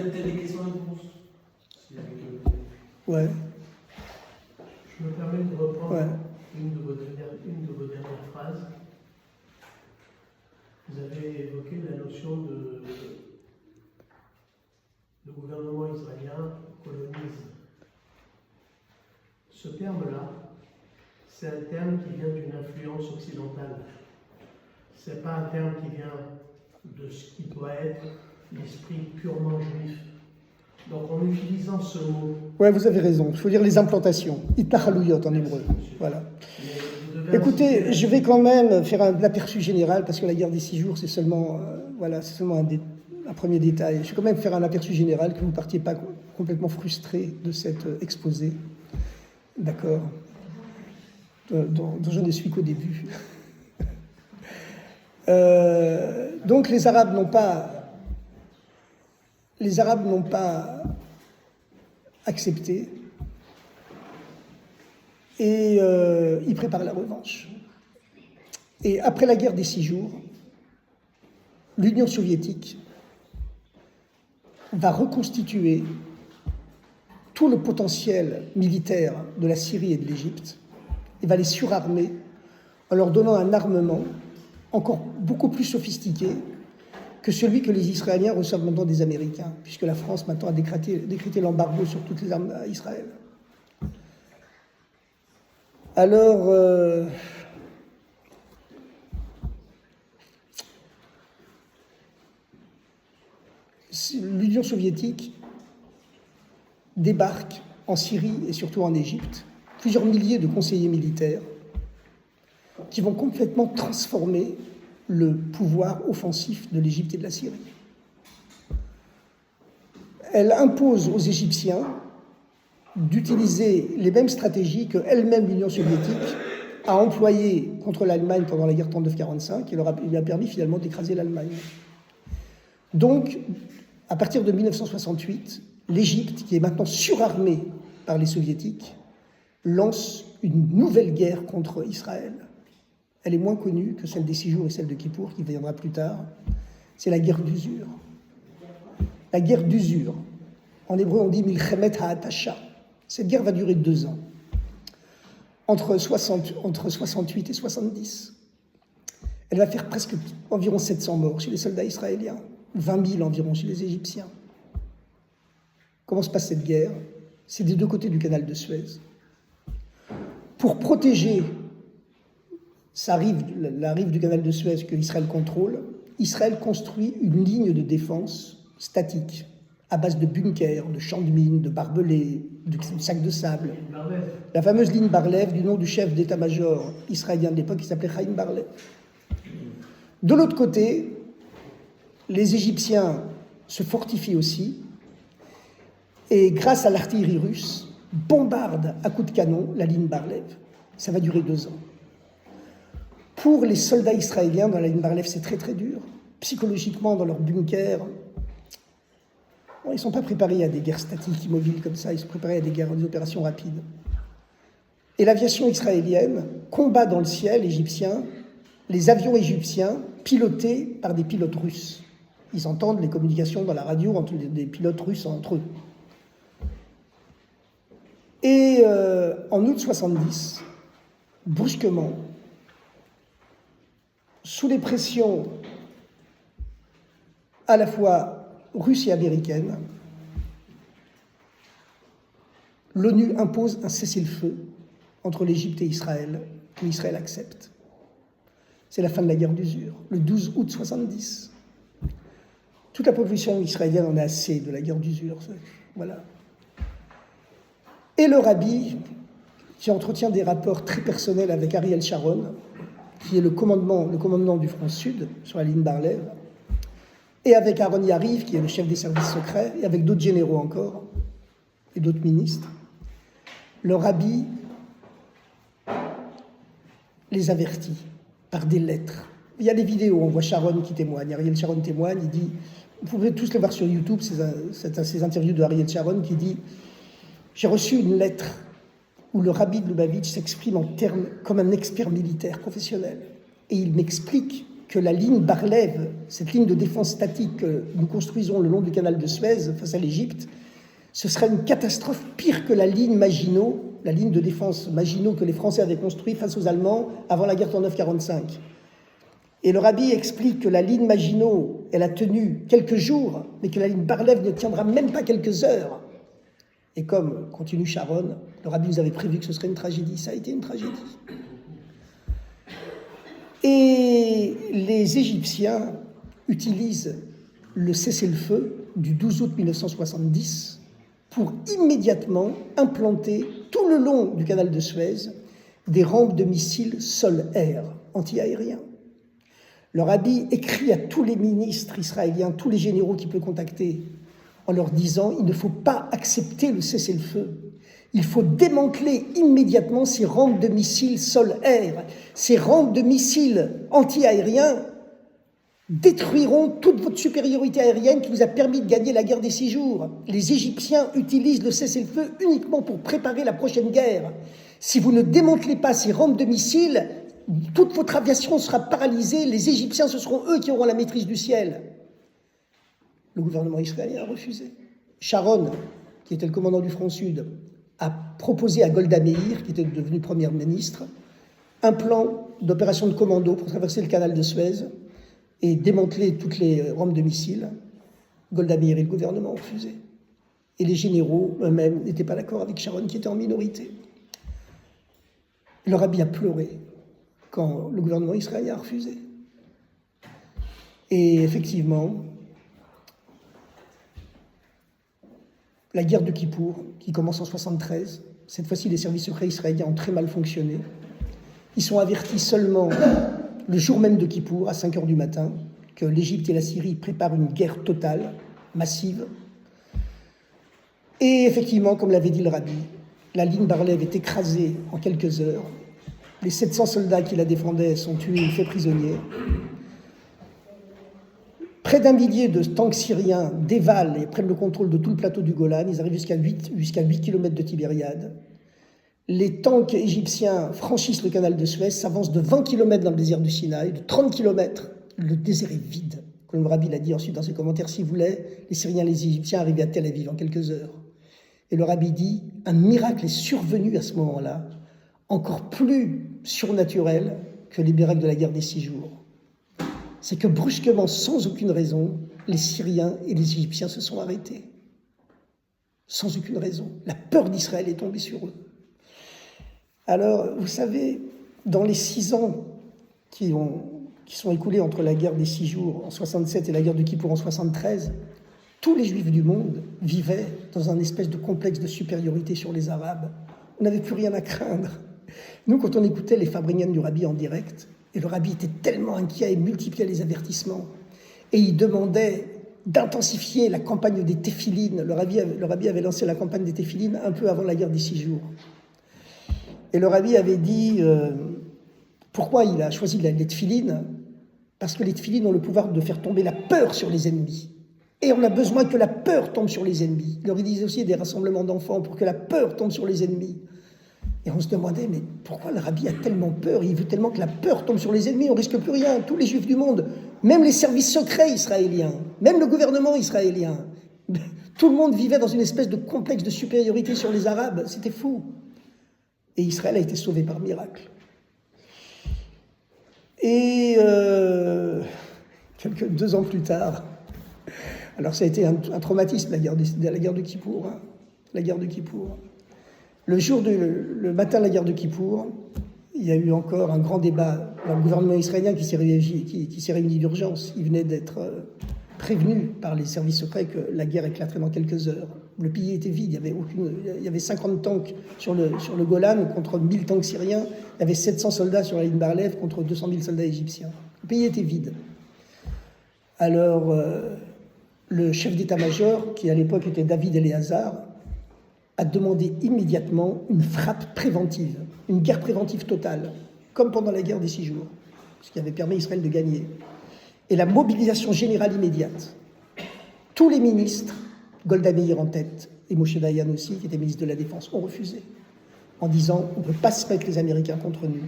S1: Ouais.
S2: Je me permets de reprendre
S1: Ouais.
S2: une de vos dernières phrases. Vous avez évoqué la notion de le gouvernement israélien colonise. Ce terme-là, c'est un terme qui vient d'une influence occidentale. Ce n'est pas un terme qui vient de ce qui doit être l'esprit purement juif. Donc en utilisant ce mot...
S1: Ouais, vous avez raison. Il faut dire les implantations. Itachaluyot en hébreu. Voilà. Écoutez, je vais quand même faire un aperçu général, parce que la guerre des 6 jours, c'est seulement, c'est seulement un premier détail. Je vais quand même faire un aperçu général, que vous ne partiez pas complètement frustré de cet exposé. D'accord, dont je ne suis qu'au début. Donc les Arabes n'ont pas accepté et ils préparent la revanche. Et après la guerre des 6 jours, l'Union soviétique va reconstituer tout le potentiel militaire de la Syrie et de l'Égypte et va les surarmer en leur donnant un armement encore beaucoup plus sophistiqué que celui que les Israéliens reçoivent maintenant des Américains, puisque la France maintenant a décrété l'embargo sur toutes les armes à Israël. Alors, l'Union soviétique débarque en Syrie et surtout en Égypte plusieurs milliers de conseillers militaires qui vont complètement transformer le pouvoir offensif de l'Égypte et de la Syrie. Elle impose aux Égyptiens d'utiliser les mêmes stratégies que elle-même, l'Union soviétique, a employées contre l'Allemagne pendant la guerre 39-45 et lui a permis finalement d'écraser l'Allemagne. Donc, à partir de 1968, l'Égypte, qui est maintenant surarmée par les Soviétiques, lance une nouvelle guerre contre Israël. Elle est moins connue que celle des 6 jours et celle de Kippour, qui viendra plus tard. C'est la guerre d'usure. La guerre d'usure. En hébreu, on dit « Milchemet ha'atasha ». Cette guerre va durer 2 ans, entre 68 et 70. Elle va faire environ 700 morts chez les soldats israéliens, 20 000 environ chez les Égyptiens. Comment se passe cette guerre? C'est des deux côtés du canal de Suez. Pour protéger la rive du canal de Suez que Israël contrôle, Israël construit une ligne de défense statique, à base de bunkers, de champs de mines, de barbelés, de sacs de sable. La fameuse ligne Bar-Lev, du nom du chef d'état-major israélien de l'époque, qui s'appelait Chaim Bar-Lev. De l'autre côté, les Égyptiens se fortifient aussi, et grâce à l'artillerie russe, bombardent à coups de canon la ligne Bar-Lev. Ça va durer 2 ans. Pour les soldats israéliens dans la ligne Bar-Lev, c'est très très dur. Psychologiquement, dans leurs bunkers, ils ne sont pas préparés à des guerres statiques, immobiles comme ça, ils sont préparés à des opérations rapides. Et l'aviation israélienne combat dans le ciel égyptien les avions égyptiens pilotés par des pilotes russes. Ils entendent les communications dans la radio entre des pilotes russes entre eux. Et en août 70, brusquement, sous les pressions à la fois russes et américaines, l'ONU impose un cessez-le-feu entre l'Égypte et Israël, que Israël accepte. C'est la fin de la guerre d'usure, le 12 août 70. Toute la population israélienne en a assez de la guerre d'usure. Voilà. et le rabbi qui entretient des rapports très personnels avec Ariel Sharon, qui est le commandant du front sud sur la ligne Bar-Lev, et avec Aaron Yariv, qui est le chef des services secrets, et avec d'autres généraux encore, et d'autres ministres. Le rabbi les avertit par des lettres. Il y a des vidéos, on voit Sharon qui témoigne, Ariel Sharon témoigne, il dit, vous pouvez tous les voir sur YouTube, ces interviews de Ariel Sharon qui dit « J'ai reçu une lettre où le rabbi de Lubavitch s'exprime en termes comme un expert militaire professionnel. Et il m'explique que la ligne Bar-Lev, cette ligne de défense statique que nous construisons le long du canal de Suez face à l'Égypte, ce sera une catastrophe pire que la ligne Maginot, la ligne de défense Maginot que les Français avaient construite face aux Allemands avant la guerre 39-45. Et le rabbi explique que la ligne Maginot, elle a tenu quelques jours, mais que la ligne Bar-Lev ne tiendra même pas quelques heures. Et comme continue Sharon, le rabbi nous avait prévu que ce serait une tragédie. Ça a été une tragédie. Et les Égyptiens utilisent le cessez-le-feu du 12 août 1970 pour immédiatement implanter tout le long du canal de Suez des rampes de missiles sol-air anti-aériens. Le rabbi écrit à tous les ministres israéliens, tous les généraux qu'il peut contacter, en leur disant « Il ne faut pas accepter le cessez-le-feu. Il faut démanteler immédiatement ces rampes de missiles sol-air. Ces rampes de missiles anti-aériens détruiront toute votre supériorité aérienne qui vous a permis de gagner la guerre des 6 jours. Les Égyptiens utilisent le cessez-le-feu uniquement pour préparer la prochaine guerre. Si vous ne démantelez pas ces rampes de missiles, toute votre aviation sera paralysée. Les Égyptiens, ce seront eux qui auront la maîtrise du ciel. » Le gouvernement israélien a refusé. Sharon, qui était le commandant du front sud, a proposé à Golda Meir, qui était devenue première ministre, un plan d'opération de commando pour traverser le canal de Suez et démanteler toutes les rampes de missiles. Golda Meir et le gouvernement ont refusé. Et les généraux eux-mêmes n'étaient pas d'accord avec Sharon, qui était en minorité. Le rabbi a pleuré quand le gouvernement israélien a refusé. Et effectivement, la guerre de Kippour, qui commence en 1973, cette fois-ci les services secrets israéliens ont très mal fonctionné. Ils sont avertis seulement le jour même de Kippour, à 5 heures du matin, que l'Égypte et la Syrie préparent une guerre totale, massive. Et effectivement, comme l'avait dit le rabbi, la ligne Bar-Lev est écrasée en quelques heures. Les 700 soldats qui la défendaient sont tués ou faits prisonniers. Près d'1 millier de tanks syriens dévalent et prennent le contrôle de tout le plateau du Golan. Ils arrivent jusqu'à 8 km de Tibériade. Les tanks égyptiens franchissent le canal de Suez, s'avancent de 20 km dans le désert du Sinaï, de 30 km. Le désert est vide. Comme le rabbi l'a dit ensuite dans ses commentaires, s'il voulait, les Syriens et les Égyptiens arrivaient à Tel Aviv en quelques heures. Et le rabbi dit, un miracle est survenu à ce moment-là, encore plus surnaturel que les miracles de la guerre des 6 jours. C'est que brusquement, sans aucune raison, les Syriens et les Égyptiens se sont arrêtés. Sans aucune raison. La peur d'Israël est tombée sur eux. Alors, vous savez, dans les 6 ans qui sont écoulés entre la guerre des 6 jours en 67 et la guerre de Kippour en 73, tous les Juifs du monde vivaient dans un espèce de complexe de supériorité sur les Arabes. On n'avait plus rien à craindre. Nous, quand on écoutait les Fabrinien du rabbi en direct, et le rabbi était tellement inquiet et multipliait les avertissements, et il demandait d'intensifier la campagne des téphilines. Le rabbi avait lancé la campagne des téphilines un peu avant la guerre des 6 jours. Et le rabbi avait dit pourquoi il a choisi les téphilines? Parce que les téphilines ont le pouvoir de faire tomber la peur sur les ennemis. Et on a besoin que la peur tombe sur les ennemis. Il leur disait aussi des rassemblements d'enfants pour que la peur tombe sur les ennemis. Et on se demandait, mais pourquoi le rabbi a tellement peur? Il veut tellement que la peur tombe sur les ennemis, on risque plus rien. Tous les Juifs du monde, même les services secrets israéliens, même le gouvernement israélien, tout le monde vivait dans une espèce de complexe de supériorité sur les Arabes. C'était fou. Et Israël a été sauvé par miracle. Et 2 ans plus tard, alors ça a été un traumatisme, la guerre de Kippour. Hein, la guerre de Kippour. Le matin de la guerre de Kippour, il y a eu encore un grand débat dans le gouvernement israélien qui s'est réuni d'urgence. Il venait d'être prévenu par les services secrets que la guerre éclaterait dans quelques heures. Le pays était vide, il y avait 50 tanks sur le Golan contre 1000 tanks syriens, il y avait 700 soldats sur la ligne Bar-Lev contre 200 000 soldats égyptiens. Le pays était vide. Alors, le chef d'état-major, qui à l'époque était David Eleazar, a demandé immédiatement une frappe préventive, une guerre préventive totale, comme pendant la guerre des 6 jours, ce qui avait permis à Israël de gagner. Et la mobilisation générale immédiate. Tous les ministres, Golda Meir en tête, et Moshe Dayan aussi, qui était ministre de la Défense, ont refusé, en disant « on ne peut pas se mettre les Américains contre nous,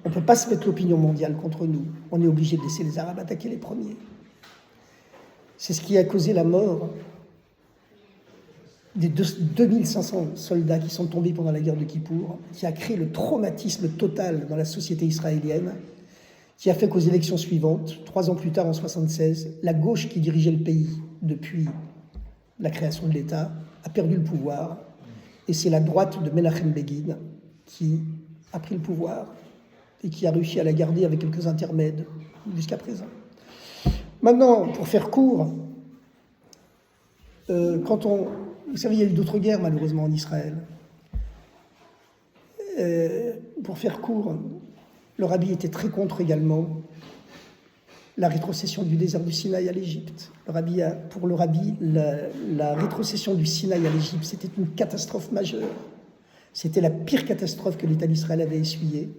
S1: on ne peut pas se mettre l'opinion mondiale contre nous, on est obligé de laisser les Arabes attaquer les premiers ». C'est ce qui a causé la mort des 2500 soldats qui sont tombés pendant la guerre de Kippour, qui a créé le traumatisme total dans la société israélienne, qui a fait qu'aux élections suivantes, 3 ans plus tard, en 1976, la gauche qui dirigeait le pays depuis la création de l'État a perdu le pouvoir, et c'est la droite de Menachem Begin qui a pris le pouvoir et qui a réussi à la garder avec quelques intermèdes jusqu'à présent. Maintenant, pour faire court, vous savez, il y a eu d'autres guerres, malheureusement, en Israël. Pour faire court, le rabbi était très contre également la rétrocession du désert du Sinaï à l'Égypte. Pour le rabbi, la rétrocession du Sinaï à l'Égypte, c'était une catastrophe majeure. C'était la pire catastrophe que l'État d'Israël avait essuyée.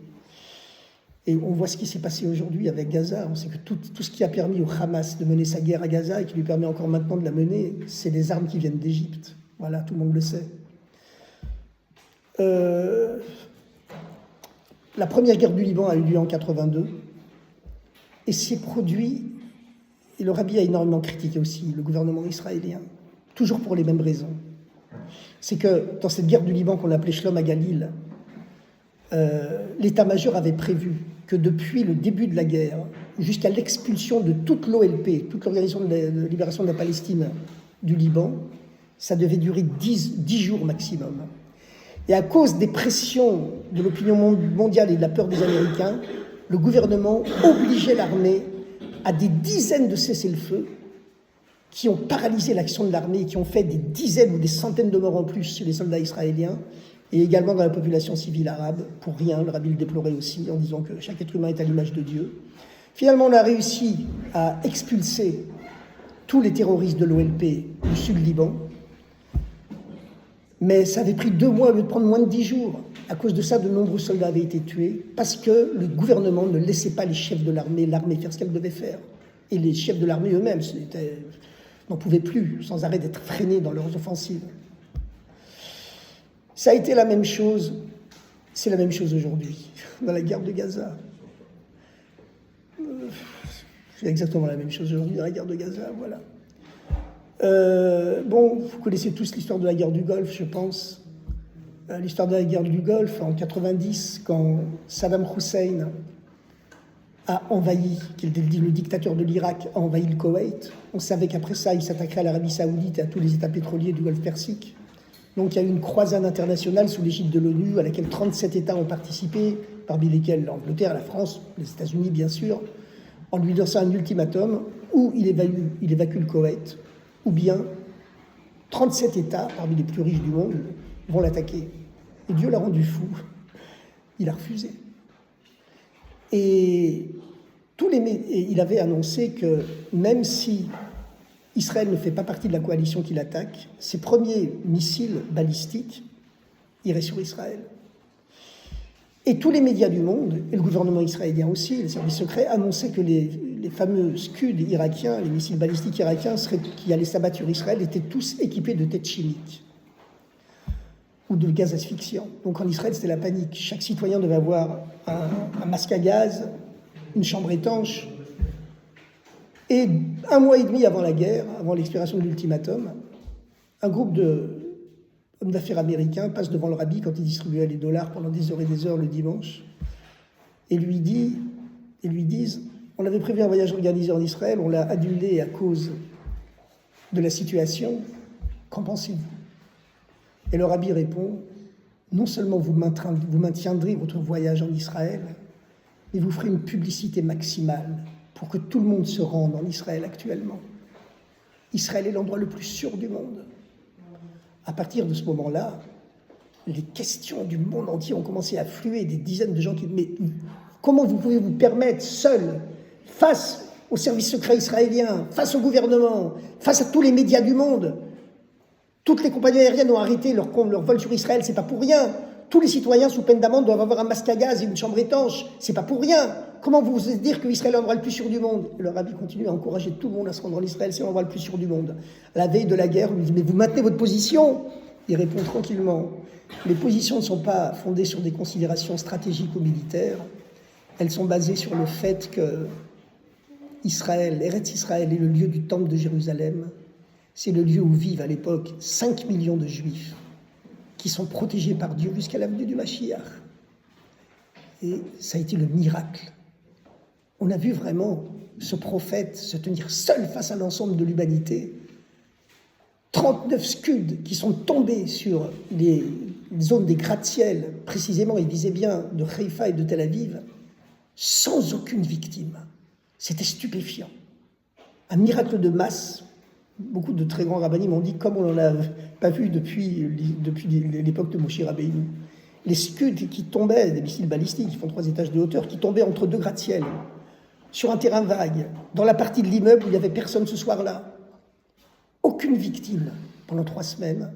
S1: Et on voit ce qui s'est passé aujourd'hui avec Gaza. On sait que tout ce qui a permis au Hamas de mener sa guerre à Gaza et qui lui permet encore maintenant de la mener, c'est les armes qui viennent d'Égypte. Voilà, tout le monde le sait. La première guerre du Liban a eu lieu en 82 et s'est produit, et le rabbi a énormément critiqué aussi le gouvernement israélien, toujours pour les mêmes raisons. C'est que dans cette guerre du Liban qu'on appelait Shlom HaGalil, l'état-major avait prévu que depuis le début de la guerre, jusqu'à l'expulsion de toute l'OLP, toute l'Organisation de libération de la Palestine du Liban, ça devait durer 10 jours maximum. Et à cause des pressions de l'opinion mondiale et de la peur des Américains, le gouvernement obligeait l'armée à des dizaines de cessez-le-feu qui ont paralysé l'action de l'armée et qui ont fait des dizaines ou des centaines de morts en plus chez les soldats israéliens et également dans la population civile arabe. Pour rien, le rabbi le déplorait aussi en disant que chaque être humain est à l'image de Dieu. Finalement, on a réussi à expulser tous les terroristes de l'OLP du sud-Liban. Mais ça avait pris 2 mois au lieu de prendre moins de 10 jours. À cause de ça, de nombreux soldats avaient été tués parce que le gouvernement ne laissait pas les chefs de l'armée faire ce qu'elle devait faire. Et les chefs de l'armée eux-mêmes n'en pouvaient plus, sans arrêt d'être freinés dans leurs offensives. Ça a été la même chose, c'est la même chose aujourd'hui, dans la guerre de Gaza. C'est exactement la même chose aujourd'hui dans la guerre de Gaza, voilà. Vous connaissez tous l'histoire de la guerre du Golfe, je pense. L'histoire de la guerre du Golfe, en 90, quand Saddam Hussein a envahi, qui était le dictateur de l'Irak, a envahi le Koweït. On savait qu'après ça, il s'attaquerait à l'Arabie Saoudite et à tous les États pétroliers du Golfe Persique. Donc il y a eu une croisade internationale sous l'égide de l'ONU, à laquelle 37 États ont participé, parmi lesquels l'Angleterre, la France, les États-Unis bien sûr, en lui donnant un ultimatum où il évacue le Koweït, ou bien 37 États, parmi les plus riches du monde, vont l'attaquer. Et Dieu l'a rendu fou. Il a refusé. Et il avait annoncé que même si Israël ne fait pas partie de la coalition qui l'attaque, ses premiers missiles balistiques iraient sur Israël. Et tous les médias du monde, et le gouvernement israélien aussi, les services secrets, annonçaient que les fameux Scud irakiens, les missiles balistiques irakiens qui allaient s'abattre sur Israël, étaient tous équipés de têtes chimiques ou de gaz asphyxiant. Donc en Israël, c'était la panique. Chaque citoyen devait avoir un masque à gaz, une chambre étanche. Et 1 mois et demi avant la guerre, avant l'expiration de l'ultimatum, un groupe d'hommes d'affaires américains passe devant le rabbi quand il distribuait les dollars pendant des heures et des heures le dimanche et lui disent « On avait prévu un voyage organisé en Israël, on l'a annulé à cause de la situation. Qu'en pensez-vous » Et le rabbi répond « Non seulement vous maintiendrez votre voyage en Israël, mais vous ferez une publicité maximale pour que tout le monde se rende en Israël actuellement. Israël est l'endroit le plus sûr du monde. À partir de ce moment-là, les questions du monde entier ont commencé à affluer, des dizaines de gens qui... Mais comment vous pouvez vous permettre, seul, face aux services secrets israéliens, face au gouvernement, face à tous les médias du monde, toutes les compagnies aériennes ont arrêté leur vol sur Israël, c'est pas pour rien. Tous les citoyens sous peine d'amende doivent avoir un masque à gaz et une chambre étanche, c'est pas pour rien. Comment vous osez dire que Israël est l'endroit le plus sûr du monde? Le rabbi continue à encourager tout le monde à se rendre en Israël, c'est l'endroit le plus sûr du monde. À la veille de la guerre, on lui dit, mais vous maintenez votre position? Il répond tranquillement, les positions ne sont pas fondées sur des considérations stratégiques ou militaires, elles sont basées sur le fait que Israël, Eretz Israël est le lieu du temple de Jérusalem, c'est le lieu où vivent à l'époque 5 millions de juifs qui sont protégés par Dieu jusqu'à la venue du Mashiach. Et ça a été le miracle. On a vu vraiment ce prophète se tenir seul face à l'ensemble de l'humanité. 39 scuds qui sont tombés sur les zones des gratte-ciel, précisément, ils disaient bien, de Haïfa et de Tel Aviv, sans aucune victime. C'était stupéfiant. Un miracle de masse. Beaucoup de très grands rabbinim m'ont dit, comme on n'en a pas vu depuis l'époque de Moshe Rabbeinu. Les scuds qui tombaient, des missiles balistiques qui font 3 étages de hauteur, qui tombaient entre 2 gratte-ciel, sur un terrain vague, dans la partie de l'immeuble où il n'y avait personne ce soir-là. Aucune victime pendant 3 semaines.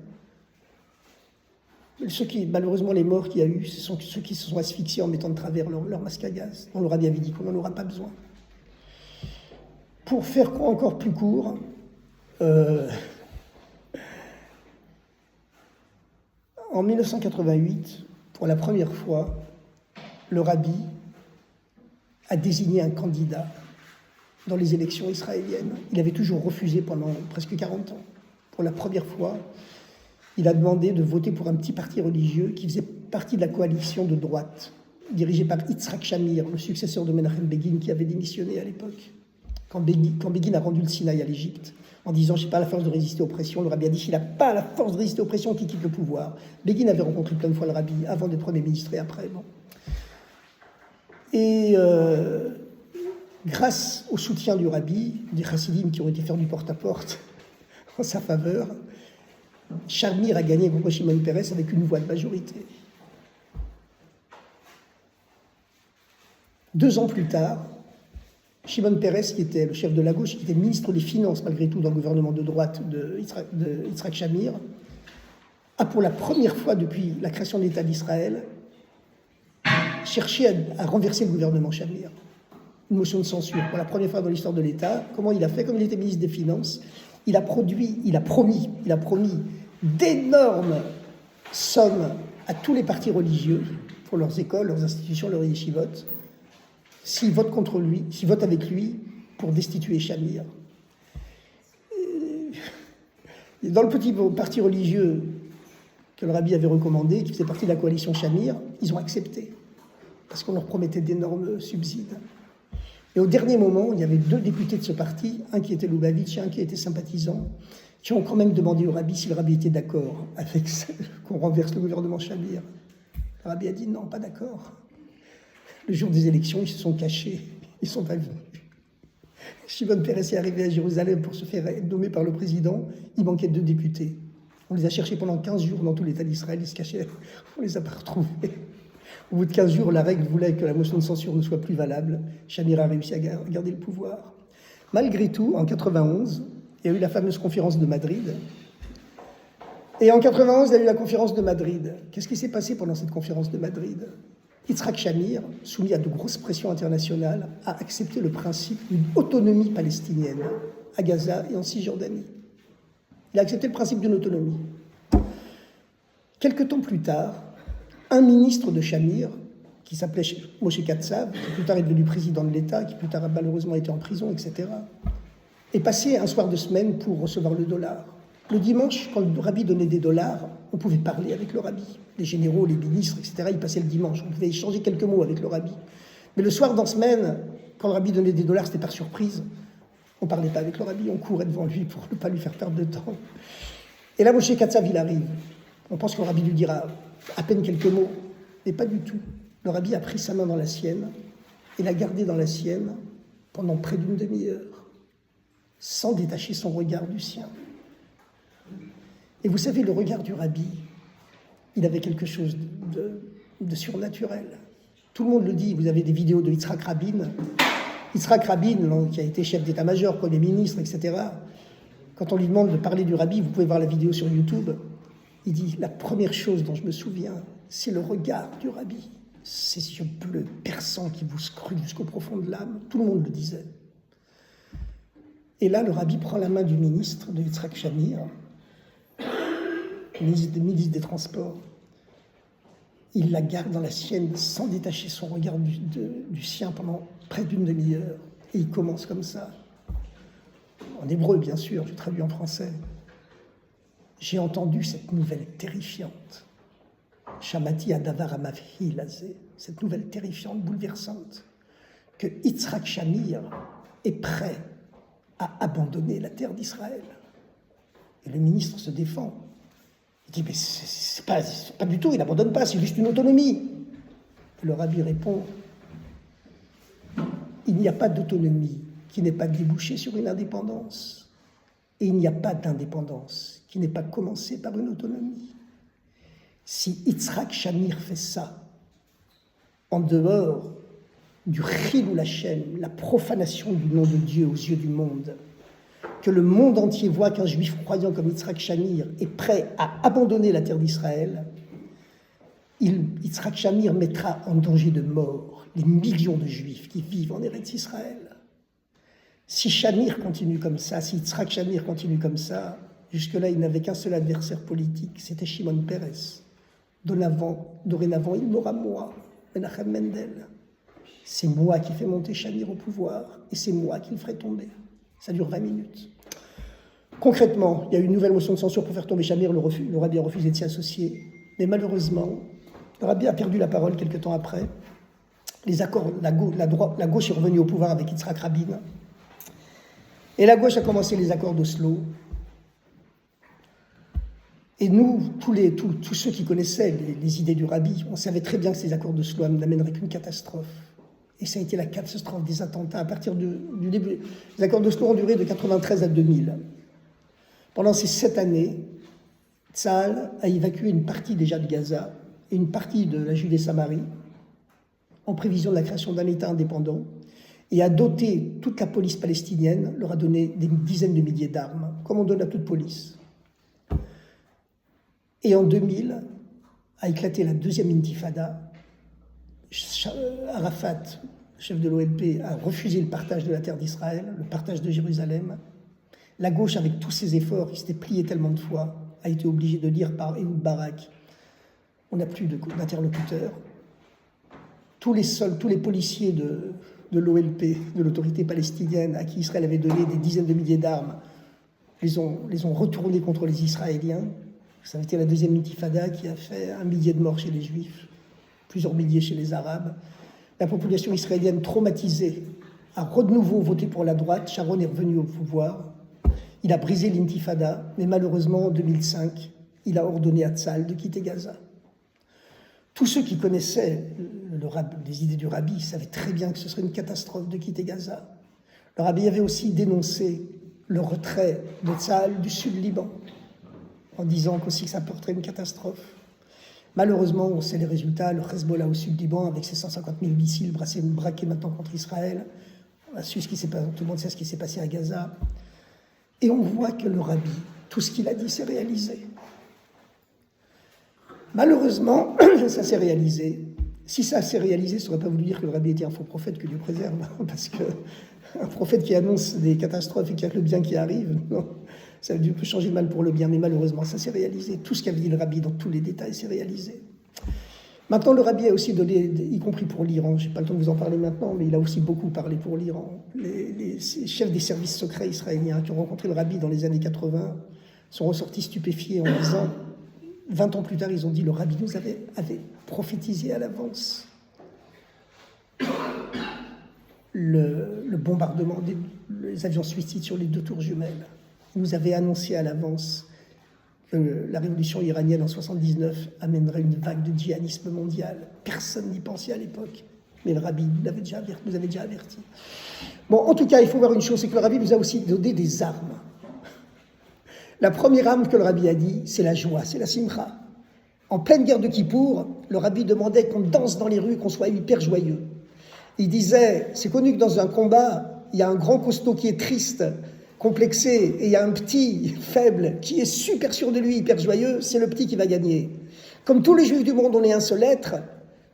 S1: Malheureusement, les morts qu'il y a eu, ce sont ceux qui se sont asphyxiés en mettant de travers leur masque à gaz. On leur a bien dit qu'on n'en aura pas besoin. Pour faire encore plus court, en 1988, pour la première fois, le rabbi a désigné un candidat dans les élections israéliennes. Il avait toujours refusé pendant presque 40 ans. Pour la première fois, il a demandé de voter pour un petit parti religieux qui faisait partie de la coalition de droite, dirigée par Yitzhak Shamir, le successeur de Menachem Begin, qui avait démissionné à l'époque. Quand Begin a rendu le Sinaï à l'Égypte, en disant « je n'ai pas la force de résister aux pressions », le rabbi a dit « s'il n'a pas la force de résister aux pressions, qu'il quitte le pouvoir ». Begin avait rencontré plein de fois le rabbi, avant d'être Premier ministre et après. Bon. Et grâce au soutien du rabbi, des chassidim qui ont été faire du porte-à-porte en sa faveur, Shamir a gagné contre Shimon Peres avec une voix de majorité. 2 ans plus tard, Shimon Peres, qui était le chef de la gauche, qui était ministre des Finances malgré tout dans le gouvernement de droite de Yitzhak Shamir, a pour la première fois depuis la création de l'État d'Israël cherché à renverser le gouvernement Shamir. Une motion de censure pour la première fois dans l'histoire de l'État. Comment il a fait? Comme il était ministre des Finances, il a promis d'énormes sommes à tous les partis religieux pour leurs écoles, leurs institutions, leurs yeshivot, s'ils votent contre lui, s'ils votent avec lui pour destituer Shamir. Et dans le petit parti religieux que le rabbi avait recommandé, qui faisait partie de la coalition Shamir, ils ont accepté, parce qu'on leur promettait d'énormes subsides. Et au dernier moment, il y avait 2 députés de ce parti, un qui était Lubavitch et un qui était sympathisant, qui ont quand même demandé au rabbi si le rabbi était d'accord avec qu'on renverse le gouvernement Shamir. Le rabbi a dit non, pas d'accord. Le jour des élections, ils se sont cachés, ils ne sont pas venus. Shimon Peres est arrivé à Jérusalem pour se faire nommer par le président, il manquait 2 députés. On les a cherchés pendant 15 jours dans tout l'État d'Israël, ils se cachaient, on ne les a pas retrouvés. Au bout de 15 jours, la règle voulait que la motion de censure ne soit plus valable. Shamir a réussi à garder le pouvoir. Malgré tout, en 91, il y a eu la fameuse conférence de Madrid. Et en 91, il y a eu la conférence de Madrid. Qu'est-ce qui s'est passé pendant cette conférence de Madrid? Yitzhak Shamir, soumis à de grosses pressions internationales, a accepté le principe d'une autonomie palestinienne à Gaza et en Cisjordanie. Il a accepté le principe d'une autonomie. Quelque temps plus tard, un ministre de Shamir, qui s'appelait Moshe Katsav, qui plus tard est devenu président de l'État, qui plus tard a malheureusement été en prison, etc., est passé un soir de semaine pour recevoir le dollar. Le dimanche, quand le rabbi donnait des dollars, on pouvait parler avec le rabbi. Les généraux, les ministres, etc., ils passaient le dimanche. On pouvait échanger quelques mots avec le rabbi. Mais le soir, dans la semaine, quand le rabbi donnait des dollars, c'était par surprise. On ne parlait pas avec le rabbi, on courait devant lui pour ne pas lui faire perdre de temps. Et là, Moshe Katsav, il arrive. On pense que le rabbi lui dira à peine quelques mots, mais pas du tout. Le rabbi a pris sa main dans la sienne et l'a gardée dans la sienne pendant près d'une demi-heure, sans détacher son regard du sien. Et vous savez, le regard du rabbi, il avait quelque chose de surnaturel. Tout le monde le dit, vous avez des vidéos de Yitzhak Rabin. Yitzhak Rabin, qui a été chef d'état-major, premier ministre, etc. Quand on lui demande de parler du rabbi, vous pouvez voir la vidéo sur YouTube, il dit, la première chose dont je me souviens, c'est le regard du rabbi. Ces yeux bleus, perçants, qui vous scrutent jusqu'au profond de l'âme. Tout le monde le disait. Et là, le rabbi prend la main du ministre, de Yitzhak Shamir, ministre des Transports. Il la garde dans la sienne sans détacher son regard du sien pendant près d'une demi-heure. Et il commence comme ça. En hébreu, bien sûr, je traduis en français. J'ai entendu cette nouvelle terrifiante. Shamati Adavar Amavhi Lazé. Cette nouvelle terrifiante, bouleversante. Que Yitzhak Shamir est prêt à abandonner la terre d'Israël. Et le ministre se défend. Il dit, mais c'est pas du tout, il n'abandonne pas, c'est juste une autonomie. Et le rabbi répond, il n'y a pas d'autonomie qui n'ait pas débouché sur une indépendance. Et il n'y a pas d'indépendance qui n'ait pas commencé par une autonomie. Si Yitzhak Shamir fait ça, en dehors du Chilul Hashem, la profanation du nom de Dieu aux yeux du monde, que le monde entier voit qu'un juif croyant comme Yitzhak Shamir est prêt à abandonner la terre d'Israël, Yitzhak Shamir mettra en danger de mort les millions de juifs qui vivent en Eretz Israël. Si Shamir continue comme ça, si Yitzhak Shamir continue comme ça, jusque-là il n'avait qu'un seul adversaire politique, c'était Shimon Peres. Dorénavant, il m'aura moi, Menachem Mendel. C'est moi qui fais monter Shamir au pouvoir et c'est moi qui le ferai tomber. Ça dure 20 minutes. Concrètement, il y a eu une nouvelle motion de censure pour faire tomber Shamir. Le rabbi a refusé de s'y associer. Mais malheureusement, le rabbi a perdu la parole quelque temps après. Les accords, la gauche est revenue au pouvoir avec Yitzhak Rabin. Et la gauche a commencé les accords d'Oslo. Et nous, tous ceux qui connaissaient les idées du rabbi, on savait très bien que ces accords d'Oslo n'amèneraient qu'une catastrophe. Et ça a été la catastrophe des attentats à partir du début. Les accords d'Oslo ont duré de 1993 à 2000. Pendant ces 7 années, Tsahal a évacué une partie déjà de Gaza et une partie de la Judée-Samarie en prévision de la création d'un État indépendant et a doté toute la police palestinienne, leur a donné des dizaines de milliers d'armes, comme on donne à toute police. Et en 2000 a éclaté la deuxième intifada. Arafat, chef de l'OLP, a refusé le partage de la terre d'Israël, le partage de Jérusalem. La gauche, avec tous ses efforts, qui s'était pliée tellement de fois, a été obligée de dire par Ehud Barak, on n'a plus d'interlocuteurs. Tous les policiers de l'OLP, de l'autorité palestinienne, à qui Israël avait donné des dizaines de milliers d'armes, les ont retournés contre les Israéliens. Ça a été la deuxième intifada qui a fait 1 millier de morts chez les Juifs, plusieurs milliers chez les Arabes. La population israélienne traumatisée a de nouveau voté pour la droite. Sharon est revenu au pouvoir. Il a brisé l'intifada, mais malheureusement, en 2005, il a ordonné à Tzahal de quitter Gaza. Tous ceux qui connaissaient les idées du rabbi savaient très bien que ce serait une catastrophe de quitter Gaza. Le rabbi avait aussi dénoncé le retrait de Tzahal du sud-Liban, en disant qu'aussi que ça porterait une catastrophe. Malheureusement, on sait les résultats. Le Hezbollah au sud-Liban, avec ses 150 000 missiles braqués maintenant contre Israël, on a su ce qui s'est passé, tout le monde sait ce qui s'est passé à Gaza. Et on voit que le rabbi, tout ce qu'il a dit, s'est réalisé. Malheureusement, ça s'est réalisé. Si ça s'est réalisé, ça n'aurait pas voulu dire que le rabbi était un faux prophète, que Dieu préserve, parce qu'un prophète qui annonce des catastrophes et qui a que le bien qui arrive, non, ça peut changer le mal pour le bien, mais malheureusement, ça s'est réalisé. Tout ce qu'avait dit le rabbi dans tous les détails s'est réalisé. Maintenant, le rabbi a aussi donné, y compris pour l'Iran, je n'ai pas le temps de vous en parler maintenant, mais il a aussi beaucoup parlé pour l'Iran. Les chefs des services secrets israéliens qui ont rencontré le rabbi dans les années 80 sont ressortis stupéfiés en disant, 20 ans plus tard, ils ont dit, le rabbi nous avait prophétisé à l'avance le bombardement des avions suicides sur les 2 tours jumelles. Il nous avait annoncé à l'avance que la révolution iranienne en 1979 amènerait une vague de djihadisme mondial. Personne n'y pensait à l'époque, mais le rabbi nous avait déjà averti. Bon, en tout cas, il faut voir une chose, c'est que le rabbi nous a aussi donné des armes. La première âme que le rabbi a dit, c'est la joie, c'est la simcha. En pleine guerre de Kippour, le rabbi demandait qu'on danse dans les rues, qu'on soit hyper joyeux. Il disait, c'est connu que dans un combat, il y a un grand costaud qui est triste, complexé, et il y a un petit faible qui est super sûr de lui, hyper joyeux, c'est le petit qui va gagner. Comme tous les juifs du monde, on est un seul être,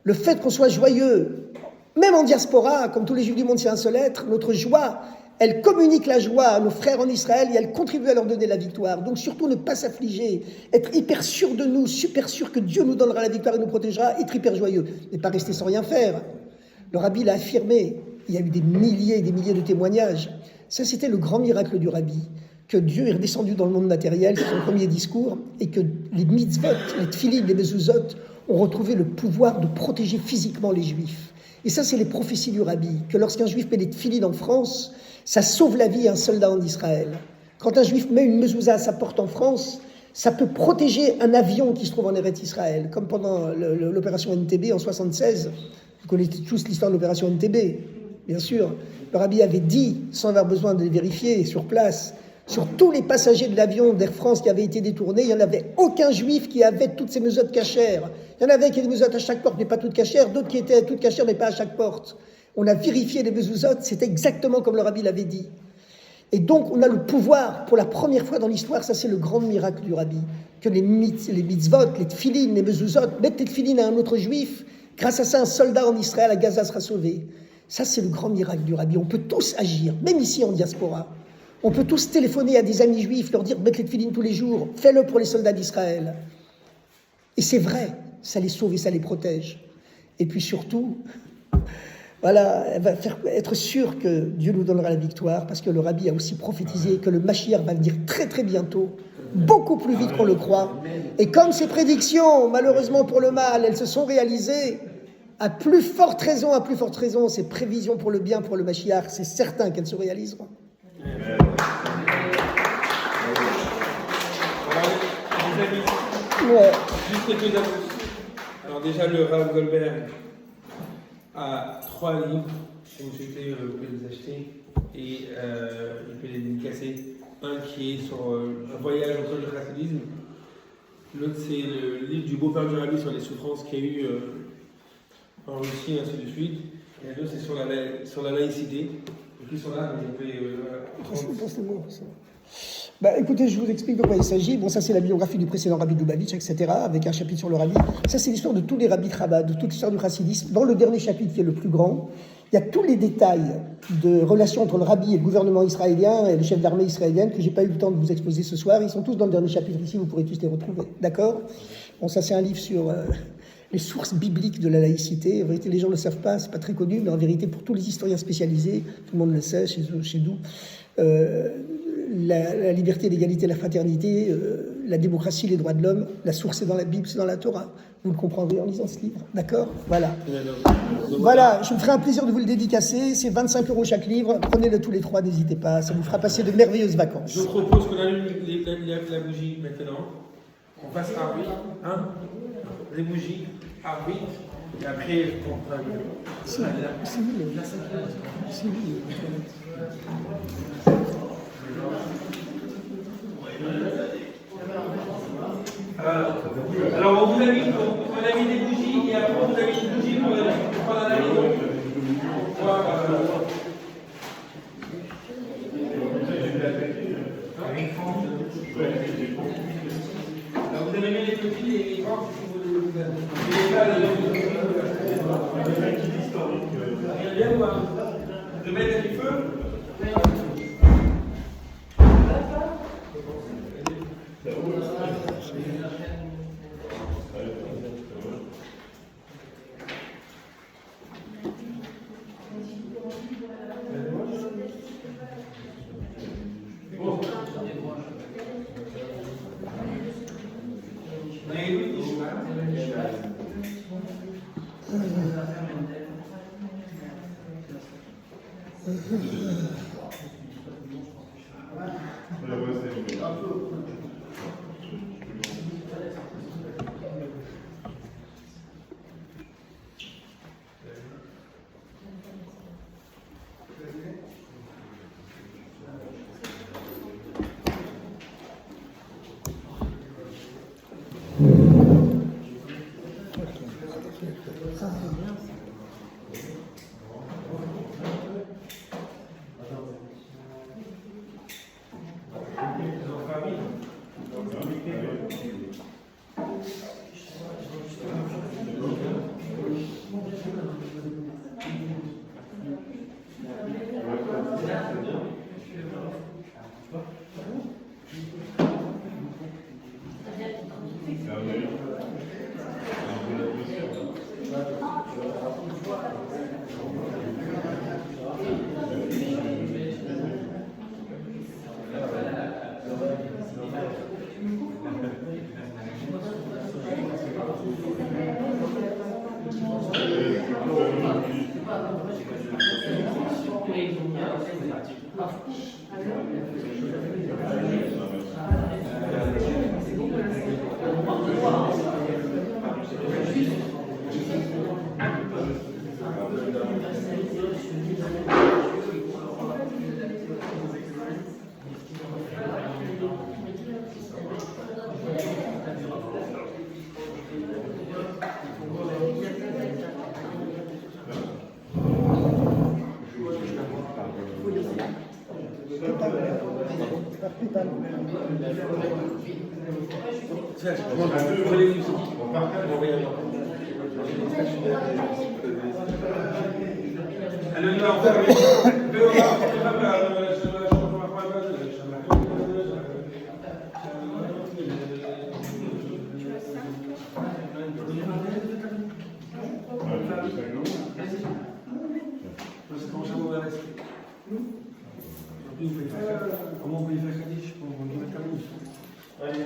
S1: le fait qu'on soit joyeux, même en diaspora, comme tous les juifs du monde, c'est un seul être, notre joie, elle communique la joie à nos frères en Israël et elle contribue à leur donner la victoire. Donc surtout ne pas s'affliger, être hyper sûr de nous, super sûr que Dieu nous donnera la victoire et nous protégera, être hyper joyeux, et pas rester sans rien faire. Le rabbi l'a affirmé, il y a eu des milliers et des milliers de témoignages. Ça, c'était le grand miracle du rabbi, que Dieu est redescendu dans le monde matériel, c'est son premier discours, et que les mitzvot, les tfilin, les mezuzot, ont retrouvé le pouvoir de protéger physiquement les juifs. Et ça, c'est les prophéties du rabbi, que lorsqu'un juif met des tfilin en France, ça sauve la vie à un soldat en Israël. Quand un juif met une mezouza à sa porte en France, ça peut protéger un avion qui se trouve en Eretz Israël, comme pendant l'opération NTB en 1976. Vous connaissez tous l'histoire de l'opération NTB, bien sûr. Le rabbi avait dit, sans avoir besoin de les vérifier sur place, sur tous les passagers de l'avion d'Air France qui avaient été détournés, il n'y en avait aucun juif qui avait toutes ces mezuzot cachères. Il y en avait qui étaient des mezuzot à chaque porte, mais pas toutes cachères, d'autres qui étaient toutes cachères, mais pas à chaque porte. On a vérifié les mezuzot, c'était exactement comme le rabbi l'avait dit. Et donc, on a le pouvoir, pour la première fois dans l'histoire, ça c'est le grand miracle du rabbi, que les mitzvot, les tfilin, les mezuzot, mettre les tfilin à un autre juif, grâce à ça, un soldat en Israël, à Gaza, sera sauvé. Ça, c'est le grand miracle du rabbi. On peut tous agir, même ici en diaspora. On peut tous téléphoner à des amis juifs, leur dire, mettez les tfilin tous les jours, fais-le pour les soldats d'Israël. Et c'est vrai, ça les sauve et ça les protège. Et puis surtout, voilà, elle va être sûr que Dieu nous donnera la victoire, parce que le rabbi a aussi prophétisé que le Mashiach va venir très très bientôt, beaucoup plus vite qu'on le croit. Et comme ces prédictions, malheureusement pour le mal, elles se sont réalisées, à plus forte raison, ces prévisions pour le bien, pour le Mashiach, c'est certain qu'elles se réaliseront.
S4: Ouais. Juste quelques annonces. Alors déjà, le Rav Goldberg a 3 livres. Si vous souhaitez, vous pouvez les acheter et il peut les dédicacer. Un qui est sur un voyage autour du chassidisme. L'autre, c'est le livre du beau-père du rabbi sur les souffrances qu'il y a eu en Russie, ainsi de suite. Et l'autre, c'est sur la laïcité. Donc ils sont là, donc vous pouvez...
S1: Écoutez, je vous explique de quoi il s'agit. Bon, ça c'est la biographie du précédent rabbi Lubavitch, etc., avec un chapitre sur le rabbi. Ça c'est l'histoire de tous les rabbis de Chabad, de toute l'histoire du chassidisme. Dans le dernier chapitre, qui est le plus grand, il y a tous les détails de relations entre le rabbi et le gouvernement israélien et le chef d'armée israélienne que j'ai pas eu le temps de vous exposer ce soir. Ils sont tous dans le dernier chapitre ici, vous pourrez tous les retrouver. D'accord ? Bon, ça c'est un livre sur les sources bibliques de la laïcité. En vérité, les gens ne le savent pas, c'est pas très connu, mais en vérité, pour tous les historiens spécialisés, tout le monde le sait, chez nous, la liberté, l'égalité, la fraternité, la démocratie, les droits de l'homme, la source est dans la Bible, c'est dans la Torah. Vous le comprendrez en lisant ce livre, d'accord ? Voilà. Voilà, je me ferai un plaisir de vous le dédicacer. C'est 25 € chaque livre. Prenez-le tous les 3, n'hésitez pas. Ça vous fera passer de merveilleuses vacances.
S4: Je propose qu'on allume la bougie maintenant. On passe à 8, hein ? Les bougies à 8. Et après, on fera alors, on vous a mis des bougies et après on vous a mis des bougies pour prendre la maison. Voilà. Alors, vous avez mis les petits et les grands, de mettre du feu. Comment on peut y faire Kaddish pour nous mettre la bouche? Allez.